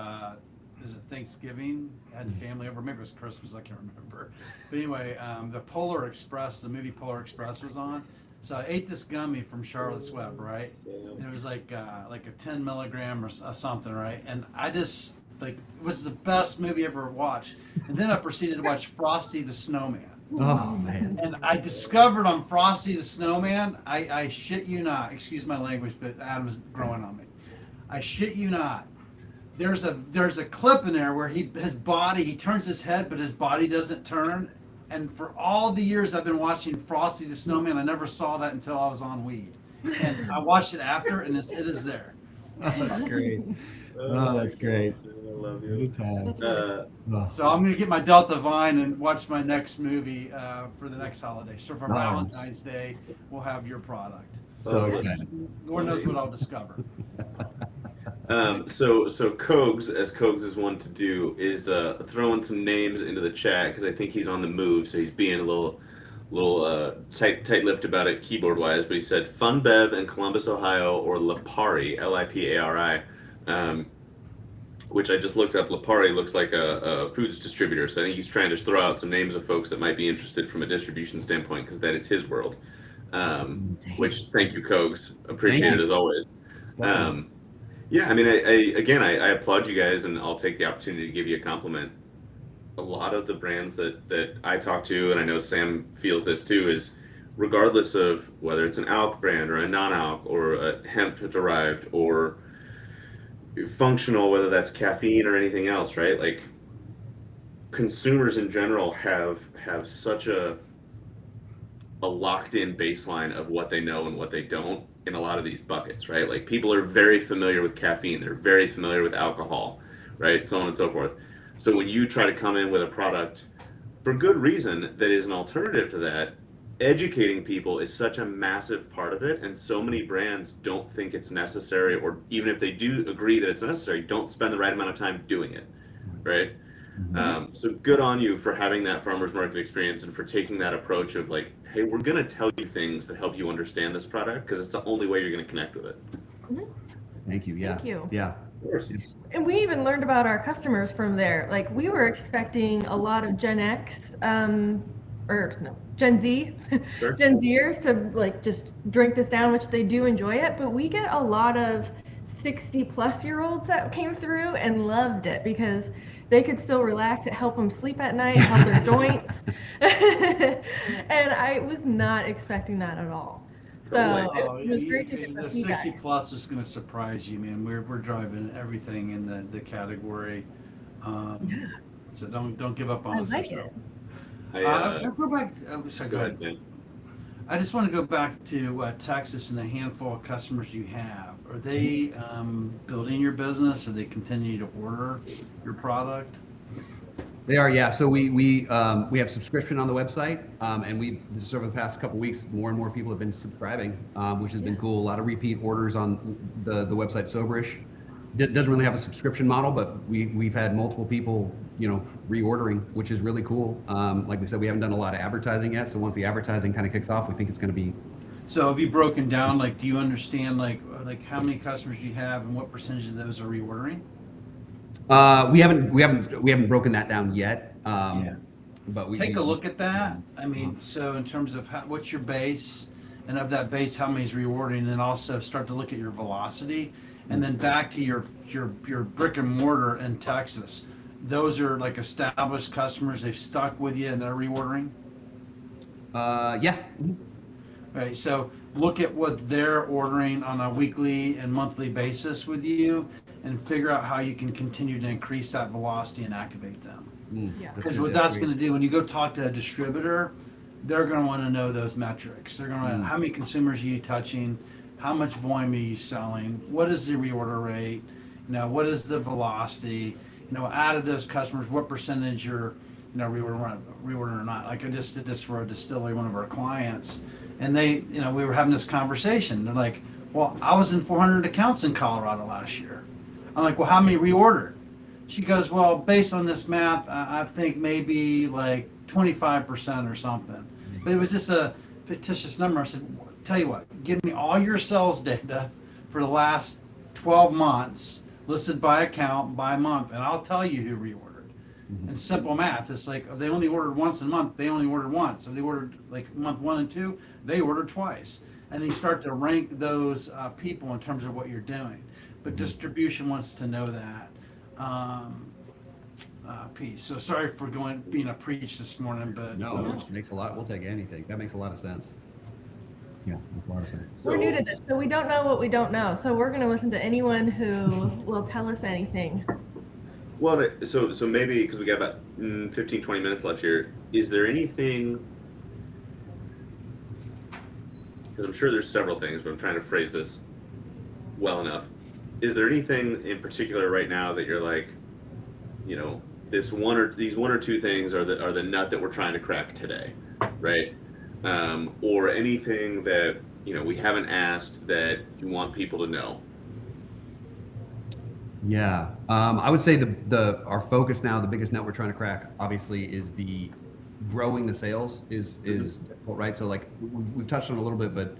Speaker 2: is it Thanksgiving? I had the family over. Maybe it was Christmas. I can't remember. But anyway, the Polar Express, the movie Polar Express was on. So I ate this gummy from Charlotte's Web, right? And it was like a 10 milligram or something, right? And I just, like, it was the best movie I ever watched. And then I proceeded to watch Frosty the Snowman.
Speaker 4: Oh man.
Speaker 2: And I discovered on Frosty the Snowman, I shit you not, excuse my language, but Adam's growing on me. I shit you not. There's a clip in there where he turns his head, but his body doesn't turn. And for all the years I've been watching Frosty the Snowman, I never saw that until I was on weed. And I watched it after, and it is there.
Speaker 4: Oh, that's great. Oh, that's great.
Speaker 1: I love you.
Speaker 4: Good time.
Speaker 2: So I'm gonna get my Delta Vine and watch my next movie for the next holiday. So for
Speaker 4: Nice.
Speaker 2: Valentine's Day, we'll have your product.
Speaker 4: So excited.
Speaker 2: Lord knows what I'll discover.
Speaker 1: So Kogs, as Kogs is one to do, is throwing some names into the chat because I think he's on the move, so he's being a little tight-lipped about it keyboard-wise. But he said Fun Bev in Columbus, Ohio, or Lipari, Lipari, which I just looked up. Lipari looks like a foods distributor, so I think he's trying to throw out some names of folks that might be interested from a distribution standpoint because that is his world. Which, thank you, Kogs. Appreciate it as always. Yeah, I mean, I applaud you guys, and I'll take the opportunity to give you a compliment. A lot of the brands that I talk to, and I know Sam feels this too, is regardless of whether it's an alc brand or a non-alc or a hemp-derived or functional, whether that's caffeine or anything else, right? Like, consumers in general have such a locked-in baseline of what they know and what they don't in a lot of these buckets, right? Like, people are very familiar with caffeine, they're very familiar with alcohol, right? So on and so forth. So when you try to come in with a product for good reason that is an alternative to that, educating people is such a massive part of it, and so many brands don't think it's necessary, or even if they do agree that it's necessary, don't spend the right amount of time doing it, right? So good on you for having that farmers market experience and for taking that approach of like, hey, we're going to tell you things that help you understand this product because it's the only way you're going to connect with it.
Speaker 4: Thank you. Yeah.
Speaker 3: Thank you.
Speaker 4: Yeah.
Speaker 1: Of course.
Speaker 3: And we even learned about our customers from there. Like we were expecting a lot of Gen X, or no, Gen Z,
Speaker 1: Sure.
Speaker 3: Gen Zers to like just drink this down, which they do enjoy it. But we get a lot of 60-plus-year-olds that came through and loved it because they could still relax. It helped them sleep at night, help their joints. And I was not expecting that at all. So it was great to get
Speaker 2: the
Speaker 3: the
Speaker 2: 60
Speaker 3: feedback.
Speaker 2: plus is going to surprise you, man. We're driving everything in the category. So don't give up on
Speaker 3: I
Speaker 2: us.
Speaker 3: like it.
Speaker 2: I'll go back. Sorry,
Speaker 1: Go ahead, Sam.
Speaker 2: I just want to go back to Texas and the handful of customers you have. Are they building your business? Are they continuing to order your product?
Speaker 4: They are, yeah. So we have subscription on the website, and just over the past couple weeks, more and more people have been subscribing, which has been cool. A lot of repeat orders on the website Soberish. It doesn't really have a subscription model, but we've had multiple people, reordering, which is really cool. Like we said, we haven't done a lot of advertising yet, so once the advertising kind of kicks off, we think it's going to be.
Speaker 2: So have you broken down, like, do you understand, like how many customers do you have and what percentage of those are reordering?
Speaker 4: We haven't broken that down yet. But we
Speaker 2: Take a look at that. I mean, so in terms of what's your base, and of that base, how many's rewarding, and then also start to look at your velocity, and then back to your brick and mortar in Texas. Those are like established customers. They've stuck with you and they're reordering.
Speaker 4: Yeah.
Speaker 2: Right. So look at what they're ordering on a weekly and monthly basis with you, and figure out how you can continue to increase that velocity and activate them.
Speaker 3: Yeah.
Speaker 2: Because what that's going to do when you go talk to a distributor, they're going to want to know those metrics. They're going to how many consumers are you touching, how much volume are you selling, what is the reorder rate, what is the velocity, out of those customers, what percentage are reorder or not. Like I just did this for a distillery, one of our clients, and they, we were having this conversation. They're like, well, I was in 400 accounts in Colorado last year. I'm like, well, how many reordered? She goes, well, based on this math, I think maybe like 25% or something. But it was just a fictitious number. I said, tell you what, give me all your sales data for the last 12 months, listed by account, by month, and I'll tell you who reordered. And simple math. It's like if they only ordered once a month, they only ordered once. If they ordered like month 1 and 2, they ordered twice. And then you start to rank those people in terms of what you're doing. But distribution wants to know that piece. So sorry for being a preach this morning, but
Speaker 4: No, it makes a lot. We'll take anything. That makes a lot of sense. Yeah, makes a lot of sense.
Speaker 3: We're new to this, so we don't know what we don't know. So we're going to listen to anyone who will tell us anything.
Speaker 1: Well, so maybe because we got about 15, 20 minutes left here, is there anything, because I'm sure there's several things, but I'm trying to phrase this well enough. Is there anything in particular right now that you're like, these one or two things are the nut that we're trying to crack today, right? Or anything that we haven't asked that you want people to know?
Speaker 4: Yeah, I would say our focus now, the biggest nut we're trying to crack, obviously, is the growing the sales is difficult, right? So like we've touched on it a little bit, but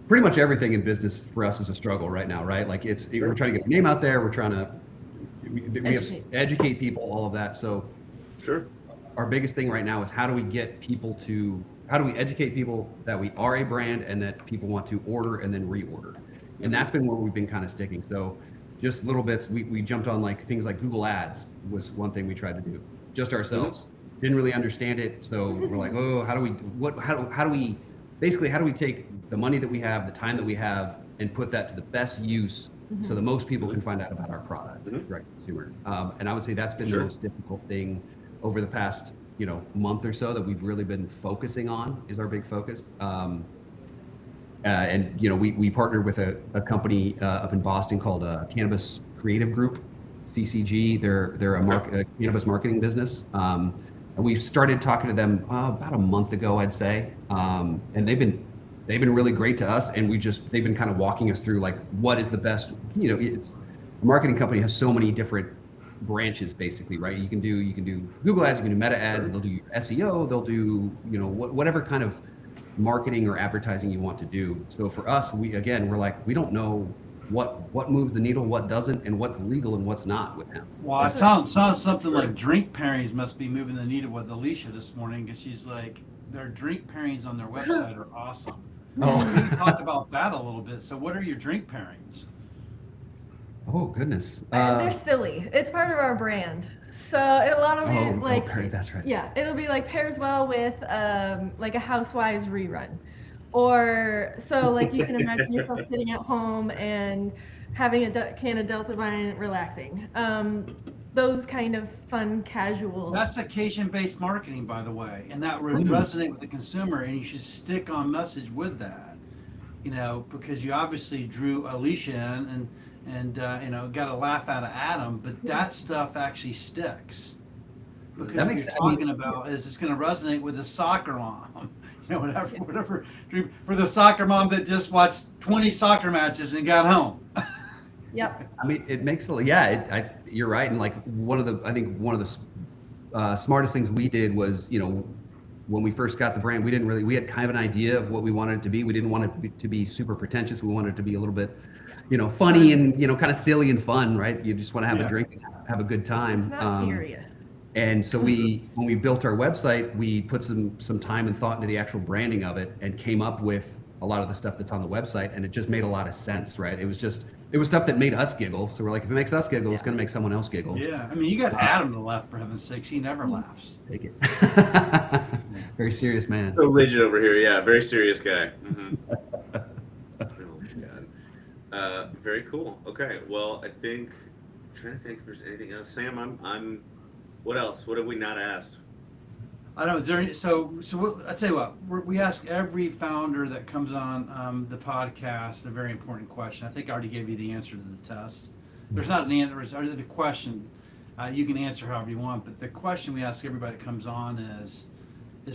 Speaker 4: pretty much everything in business for us is a struggle right now, right? Like we're trying to get our name out there, we're trying to we have to educate people, all of that. So
Speaker 1: Sure.
Speaker 4: Our biggest thing right now is how do we educate people that we are a brand and that people want to order and then reorder. And that's been where we've been kind of sticking. So just little bits, we jumped on like things like Google Ads was one thing we tried to do just ourselves. Didn't really understand it. So we're like, oh, how do we take the money that we have, the time that we have, and put that to the best use so that most people can find out about our product, direct to consumer. And I would say that's been the most difficult thing over the past, month or so that we've really been focusing on is our big focus. And we partnered with a company up in Boston called Cannabis Creative Group, CCG. They're a cannabis marketing business. And we started talking to them about a month ago, I'd say, and they've been really great to us, and they've been kind of walking us through like what is the best. It's a marketing company has so many different branches basically, right? You can do Google ads, you can do meta ads, they'll do SEO, they'll do whatever kind of marketing or advertising you want to do. So for us, we're like, we don't know what moves the needle, what doesn't, and what's legal and what's not with him.
Speaker 2: Well, it sounds something like drink pairings must be moving the needle with Alicia this morning, because she's like, their drink pairings on their website are awesome.
Speaker 4: Oh.
Speaker 2: We can talk about that a little bit. So what are your drink pairings?
Speaker 4: Oh goodness.
Speaker 3: They're silly. It's part of our brand. So a lot of it, like,
Speaker 4: that's right.
Speaker 3: yeah, it'll be like pairs well with like a Housewives rerun, or so like you can imagine yourself sitting at home and having a can of Delta Vine, relaxing. Those kind of fun, casual.
Speaker 2: That's occasion-based marketing, by the way, and that would resonate with the consumer, and you should stick on message with that, because you obviously drew Alicia in and got a laugh out of Adam, but that stuff actually sticks. Because what you're talking about is it's going to resonate with the soccer mom, whatever, for the soccer mom that just watched 20 soccer matches and got home.
Speaker 3: Yep.
Speaker 4: I mean, it makes you're right. And like one of the smartest things we did was, when we first got the brand, we had kind of an idea of what we wanted it to be. We didn't want it to be super pretentious. We wanted it to be a little bit, funny and, kind of silly and fun, right? You just want to have a drink and have a good time.
Speaker 3: It's not serious.
Speaker 4: And so when we built our website, we put some time and thought into the actual branding of it and came up with a lot of the stuff that's on the website, and it just made a lot of sense, right? It was stuff that made us giggle. So we're like, if it makes us giggle, it's going to make someone else giggle.
Speaker 2: Yeah. I mean, you got Adam to laugh, for heaven's sakes. He never laughs.
Speaker 4: Take it. Very serious man.
Speaker 1: So rigid over here. Yeah. Very serious guy. Mm-hmm. Oh my God. Very cool. Okay. Well, I'm trying to think if there's anything else. Sam, I'm what else? What have we not asked?
Speaker 2: I don't know. Is there any, I tell you what, we ask every founder that comes on the podcast a very important question. I think I already gave you the answer to the test. There's not an answer. Or the question you can answer however you want, but the question we ask everybody that comes on is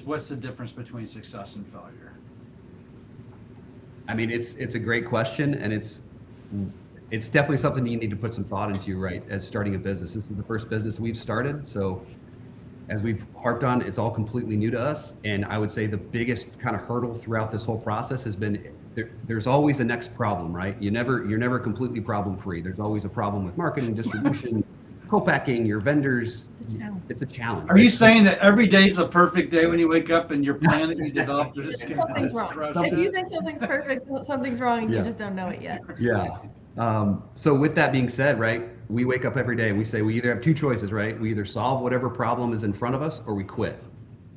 Speaker 2: what's the difference between success and failure?
Speaker 4: I mean, it's a great question, and it's definitely something you need to put some thought into, right? As starting a business, this is the first business we've started, so. As we've harped on, it's all completely new to us. And I would say the biggest kind of hurdle throughout this whole process has been there's always a next problem, right? You're never completely problem free. There's always a problem with marketing, distribution, co-packing, your vendors. It's a challenge.
Speaker 2: Are you saying that every day is a perfect day when you wake up and your plan that you developed is just
Speaker 3: something's wrong? If you think something's perfect, something's wrong, and you just don't know it yet.
Speaker 4: Yeah. So with that being said, right, we wake up every day and we say we either have two choices, right? We either solve whatever problem is in front of us or we quit.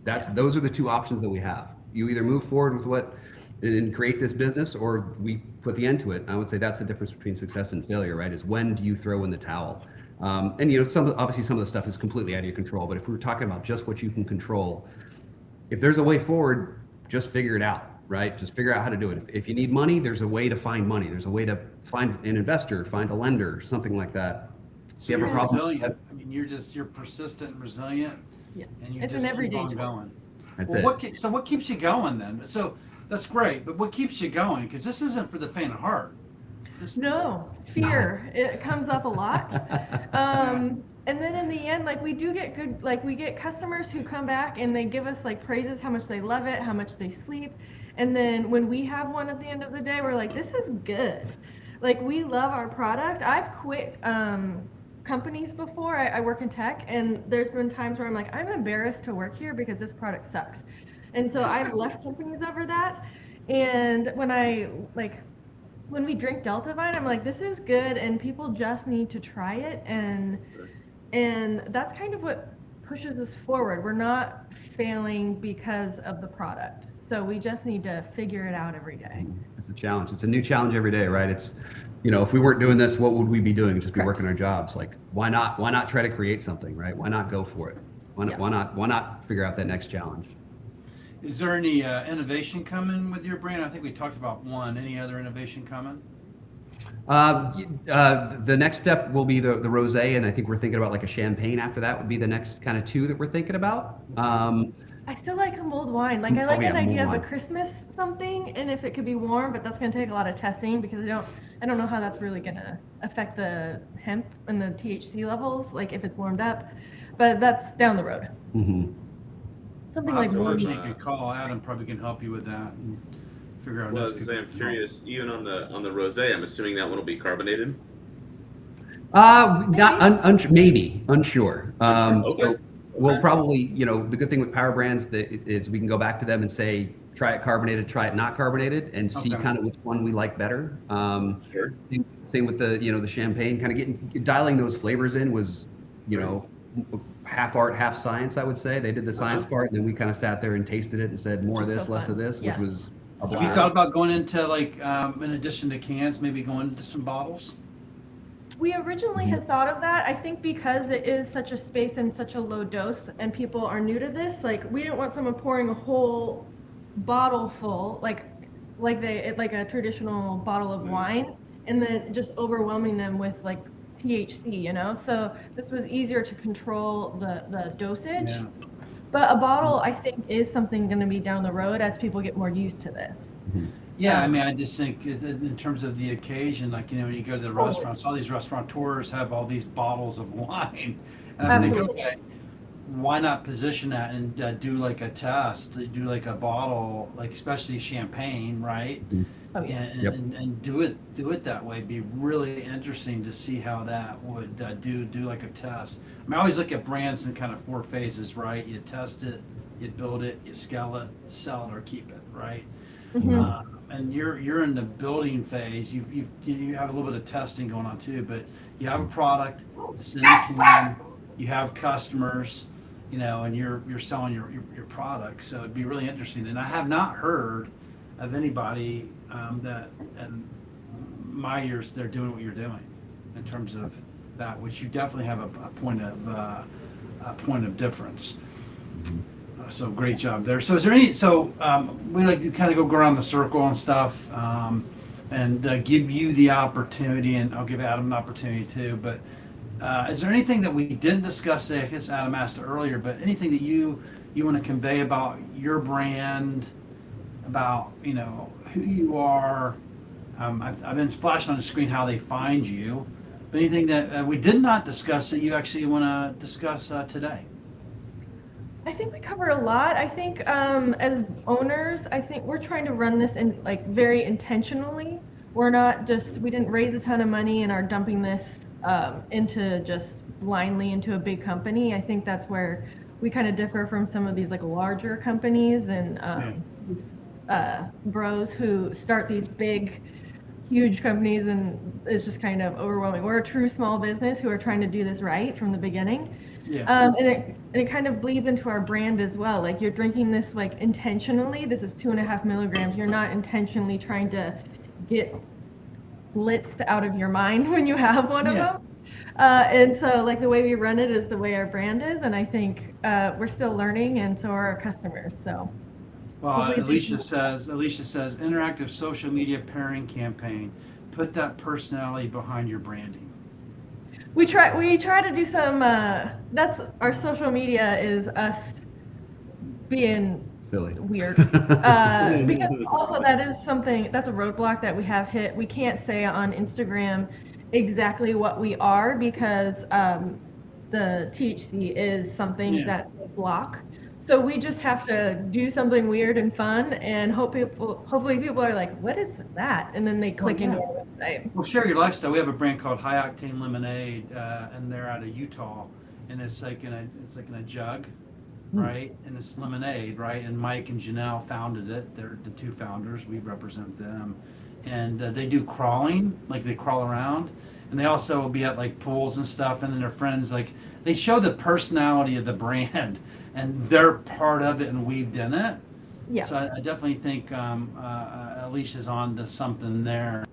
Speaker 4: Those are the two options that we have. You either move forward with and create this business, or we put the end to it. I would say that's the difference between success and failure, right? Is when do you throw in the towel? And obviously some of the stuff is completely out of your control, but if we're talking about just what you can control, if there's a way forward, just figure it out, right? Just figure out how to do it. If you need money, there's a way to find money. There's a way to find an investor, find a lender, something like that.
Speaker 2: So you're resilient. I mean, you're persistent and resilient.
Speaker 3: Yeah.
Speaker 2: And you
Speaker 3: It's
Speaker 2: just
Speaker 3: an everyday
Speaker 2: keep on
Speaker 3: job.
Speaker 2: going.
Speaker 4: That's
Speaker 2: Well,
Speaker 4: it.
Speaker 2: so what keeps you going then? So that's great, but what keeps you going? Because this isn't for the faint of heart.
Speaker 3: No, fear. It comes up a lot. And then in the end, like we do get good, like we get customers who come back and they give us like praises, how much they love it, how much they sleep. And then when we have one at the end of the day, we're like, this is good. Like we love our product. I've quit companies before. I work in tech, and there's been times where I'm like, I'm embarrassed to work here because this product sucks. And so I've left companies over that. And when we drink Delta Vine, I'm like, this is good, and people just need to try it, and that's kind of what pushes us forward. We're not failing because of the product, so we just need to figure it out every day.
Speaker 4: It's a challenge. It's a new challenge every day, right? It's, if we weren't doing this, what would we be doing? Just be
Speaker 3: Correct.
Speaker 4: working our jobs. Like, why not try to create something, right? Why not go for it? Why not figure out that next challenge?
Speaker 2: Is there any innovation coming with your brand? I think we talked about one. Any other innovation coming?
Speaker 4: The next step will be the rosé, and I think we're thinking about like a champagne after that would be the next kind of two that we're thinking about.
Speaker 3: I still like a mulled wine. Like I like
Speaker 4: Oh, yeah,
Speaker 3: an idea of
Speaker 4: mulled
Speaker 3: a
Speaker 4: wine.
Speaker 3: Christmas something, and if it could be warm, but that's gonna take a lot of testing because I don't know how that's really gonna affect the hemp and the THC levels, like if it's warmed up. But that's down the road.
Speaker 4: Mhm.
Speaker 3: Something
Speaker 2: I'll
Speaker 3: like
Speaker 2: have to
Speaker 3: warm.
Speaker 2: make a call. Adam probably can help you with that and figure out.
Speaker 1: Well, I
Speaker 2: next
Speaker 1: was gonna say, I'm
Speaker 2: people.
Speaker 1: curious, even on the rosé, I'm assuming that one will be carbonated.
Speaker 4: Not maybe unsure.
Speaker 1: Okay.
Speaker 4: So we'll
Speaker 1: Okay.
Speaker 4: probably, the good thing with Power Brands is we can go back to them and say, try it carbonated, try it not carbonated, and see
Speaker 2: Okay.
Speaker 4: kind of which one we like better.
Speaker 1: Sure.
Speaker 4: Same with the champagne, kind of dialing those flavors in was, half art, half science, I would say. They did the science part, and then we kind of sat there and tasted it and said more of
Speaker 3: Which is
Speaker 4: this,
Speaker 3: so
Speaker 4: less
Speaker 3: fun.
Speaker 4: of this,
Speaker 3: Yeah.
Speaker 4: which was a
Speaker 2: Have you
Speaker 4: blast.
Speaker 2: thought about going into like, in addition to cans, maybe going into some bottles?
Speaker 3: We originally had thought of that. I think because it is such a space and such a low dose, and people are new to this, like we didn't want someone pouring a whole bottle full, like like a traditional bottle of wine, and then just overwhelming them with like THC, you know. So this was easier to control the dosage.
Speaker 2: Yeah.
Speaker 3: But a bottle, I think, is something going to be down the road as people get more used to this.
Speaker 2: Yeah, I mean, I just think in terms of the occasion, like, when you go to the restaurants, all these restaurateurs have all these bottles of wine. And I think,
Speaker 3: Absolutely.
Speaker 2: okay, why not position that and do like a test, do like a bottle, like especially champagne, right?
Speaker 3: Oh, yeah.
Speaker 2: And,
Speaker 4: Yep.
Speaker 2: and do it that way. It'd be really interesting to see how that would do like a test. I mean, I always look at brands in kind of four phases, right? You test it, you build it, you scale it, sell it, or keep it, right? And you're in the building phase. You have a little bit of testing going on too, but you have a product, it's in the can, you have customers, and you're selling your product. So it'd be really interesting. And I have not heard of anybody that in my years they're doing what you're doing in terms of that, which you definitely have a point of difference. So great job there. So is there any? So we like to kind of go around the circle and stuff, and give you the opportunity, and I'll give Adam an opportunity too. But is there anything that we didn't discuss today? I guess Adam asked earlier, but anything that you want to convey about your brand, about who you are? I've been flashing on the screen how they find you. But anything that we did not discuss that you actually want to discuss today?
Speaker 3: I think we covered a lot. I think as owners, I think we're trying to run this in like very intentionally. We didn't raise a ton of money and are dumping this into just blindly into a big company. I think that's where we kind of differ from some of these like larger companies and bros who start these big, huge companies and it's just kind of overwhelming. We're a true small business who are trying to do this right from the beginning.
Speaker 2: Yeah.
Speaker 3: And it kind of bleeds into our brand as well. Like you're drinking this like intentionally. This is 2.5 milligrams. You're not intentionally trying to get blitzed out of your mind when you have one of them. And so like the way we run it is the way our brand is. And I think we're still learning and so are our customers. So.
Speaker 2: Well,
Speaker 3: hopefully
Speaker 2: Alicia says interactive social media pairing campaign. Put that personality behind your branding.
Speaker 3: We try to do some that's our social media is us being
Speaker 4: Silly.
Speaker 3: weird because also that's a roadblock that we have hit. We can't say on Instagram exactly what we are because the THC is something that they block. So we just have to do something weird and fun and hopefully people are like, what is that? And then they click into our website.
Speaker 2: Well, share your lifestyle. We have a brand called High Octane Lemonade, and they're out of Utah, and it's like in a jug, right? And it's lemonade, right? And Mike and Janelle founded it. They're the two founders. We represent them, and they do crawling, like they crawl around, and they also will be at like pools and stuff. And then their friends they show the personality of the brand, and they're part of it and weaved in it.
Speaker 3: Yeah.
Speaker 2: So I definitely think Alicia's on to something there.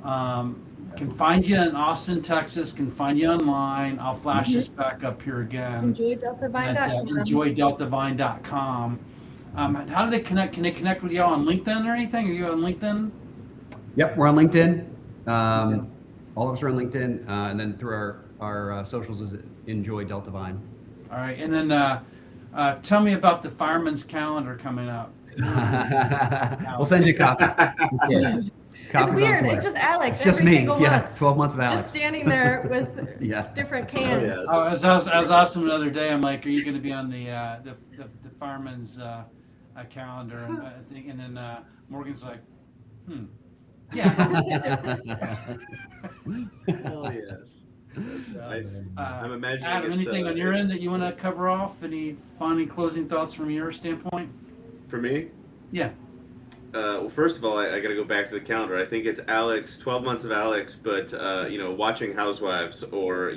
Speaker 2: Can find you in Austin, Texas. Can find you online. I'll flash this back up here again.
Speaker 3: EnjoyDeltaVine.com.
Speaker 2: EnjoyDeltaVine.com. How do they connect? Can they connect with you on LinkedIn or anything? Are you on LinkedIn?
Speaker 4: Yep, we're on LinkedIn. All of us are on LinkedIn, and then through our socials is Enjoy Delta Vine.
Speaker 2: All right, and then tell me about the fireman's calendar coming up.
Speaker 4: We'll send you a copy. Yeah.
Speaker 3: It's
Speaker 4: Copies on
Speaker 3: weird.
Speaker 4: Twitter.
Speaker 3: It's just Alex
Speaker 4: It's just
Speaker 3: every
Speaker 4: me.
Speaker 3: single
Speaker 4: Yeah,
Speaker 3: month.
Speaker 4: 12 months of Alex.
Speaker 3: Just standing there with
Speaker 4: Yeah.
Speaker 3: different cans.
Speaker 1: yes.
Speaker 2: I was asking him the other day. I'm like, "Are you going to be on the fireman's calendar?" And I think, and then Morgan's like, yeah.
Speaker 1: Hell yes.
Speaker 2: So,
Speaker 1: I'm imagining
Speaker 2: Adam,
Speaker 1: it's,
Speaker 2: anything on your end that you want to cover off? Any final closing thoughts from your standpoint?
Speaker 1: For me?
Speaker 2: Yeah.
Speaker 1: Well, first of all, I got to go back to the calendar. I think it's Alex, 12 months of Alex, but watching Housewives or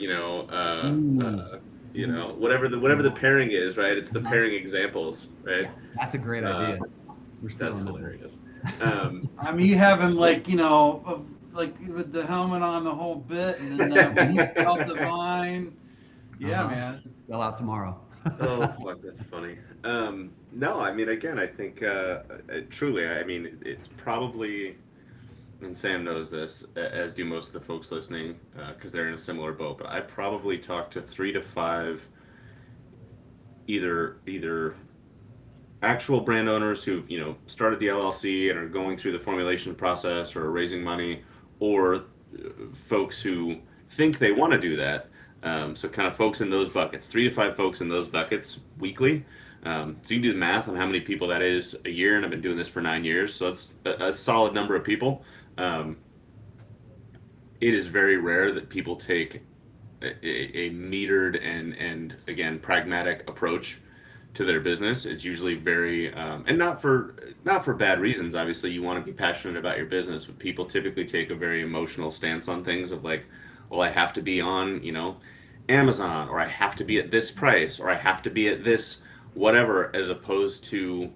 Speaker 1: whatever the pairing is, right? It's the pairing examples, right?
Speaker 4: That's a great idea. We're still
Speaker 1: That's
Speaker 4: on that.
Speaker 1: hilarious.
Speaker 2: I mean, you have him like with the helmet on the whole bit, and then when he's out the vine. Yeah, man.
Speaker 4: Sell out tomorrow.
Speaker 1: Oh, fuck, that's funny. No, I mean, again, I think truly, I mean, it's probably, and Sam knows this, as do most of the folks listening, because they're in a similar boat, but I probably talk to 3 to 5 either actual brand owners who've, started the LLC and are going through the formulation process or raising money, or folks who think they want to do that. So kind of folks in those buckets, 3 to 5 folks in those buckets weekly. So you can do the math on how many people that is a year, and I've been doing this for 9 years, so that's a solid number of people. It is very rare that people take a metered and again pragmatic approach to their business. It's usually very and not for bad reasons. Obviously, you want to be passionate about your business, but people typically take a very emotional stance on things of like, well, I have to be on, Amazon, or I have to be at this price, or I have to be at this whatever, as opposed to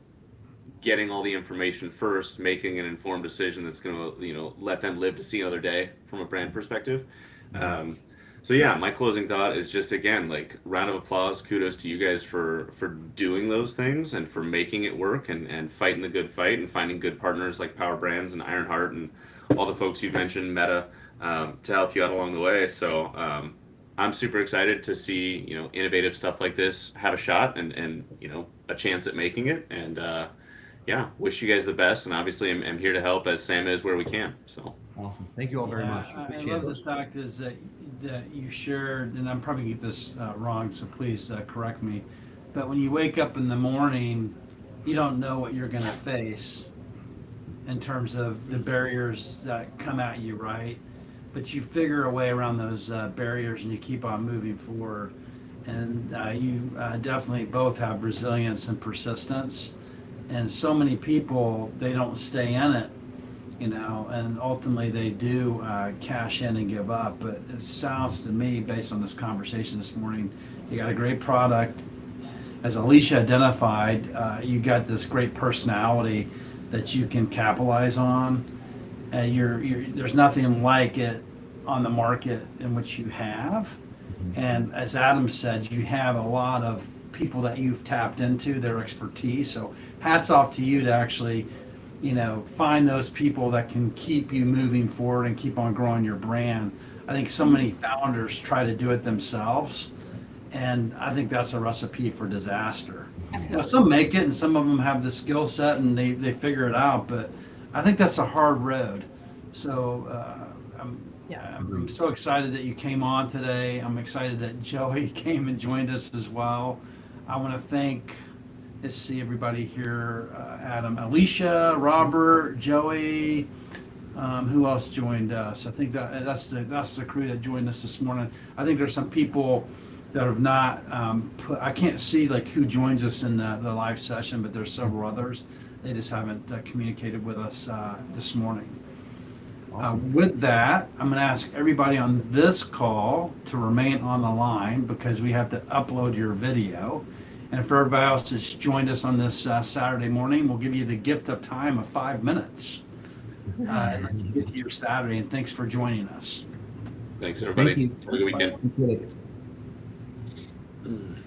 Speaker 1: getting all the information first, making an informed decision that's going to, let them live to see another day from a brand perspective. So yeah, my closing thought is just, again, like, round of applause, kudos to you guys for doing those things and for making it work and fighting the good fight and finding good partners like Power Brands and Ironheart and all the folks you've mentioned, Meta, to help you out along the way. So I'm super excited to see, innovative stuff like this have a shot and a chance at making it. And yeah, wish you guys the best. And obviously I'm here to help, as Sam is, where we can. So
Speaker 4: Awesome. Thank you all very much.
Speaker 2: I
Speaker 4: Appreciate
Speaker 2: love
Speaker 4: it.
Speaker 2: the fact is that you shared, and I'm probably going to get this wrong, so please correct me. But when you wake up in the morning, you don't know what you're going to face in terms of the barriers that come at you, right? But you figure a way around those barriers and you keep on moving forward. And you definitely both have resilience and persistence. And so many people, they don't stay in it, and ultimately they do cash in and give up. But it sounds to me, based on this conversation this morning, you got a great product. As Alicia identified, you got this great personality that you can capitalize on. There's nothing like it on the market in which you have. And as Adam said, you have a lot of people that you've tapped into their expertise. So hats off to you to actually, find those people that can keep you moving forward and keep on growing your brand. I think so many founders try to do it themselves, and I think that's a recipe for disaster. Some make it, and some of them have the skill set and they figure it out, but I think that's a hard road. So I'm so excited that you came on today. I'm excited that Joey came and joined us as well. I want to let's see everybody here, Adam, Alicia, Robert, Joey, who else joined us? I think that's the crew that joined us this morning. I think there's some people that have not I can't see like who joins us in the live session, but there's several others. They just haven't communicated with us this morning. Awesome. With that, I'm going to ask everybody on this call to remain on the line because we have to upload your video. And for everybody else that's joined us on this Saturday morning, we'll give you the gift of time of 5 minutes and let you get to your Saturday. And thanks for joining us.
Speaker 1: Thanks, everybody.
Speaker 4: Thank you.
Speaker 1: Have a good weekend.
Speaker 4: Appreciate it.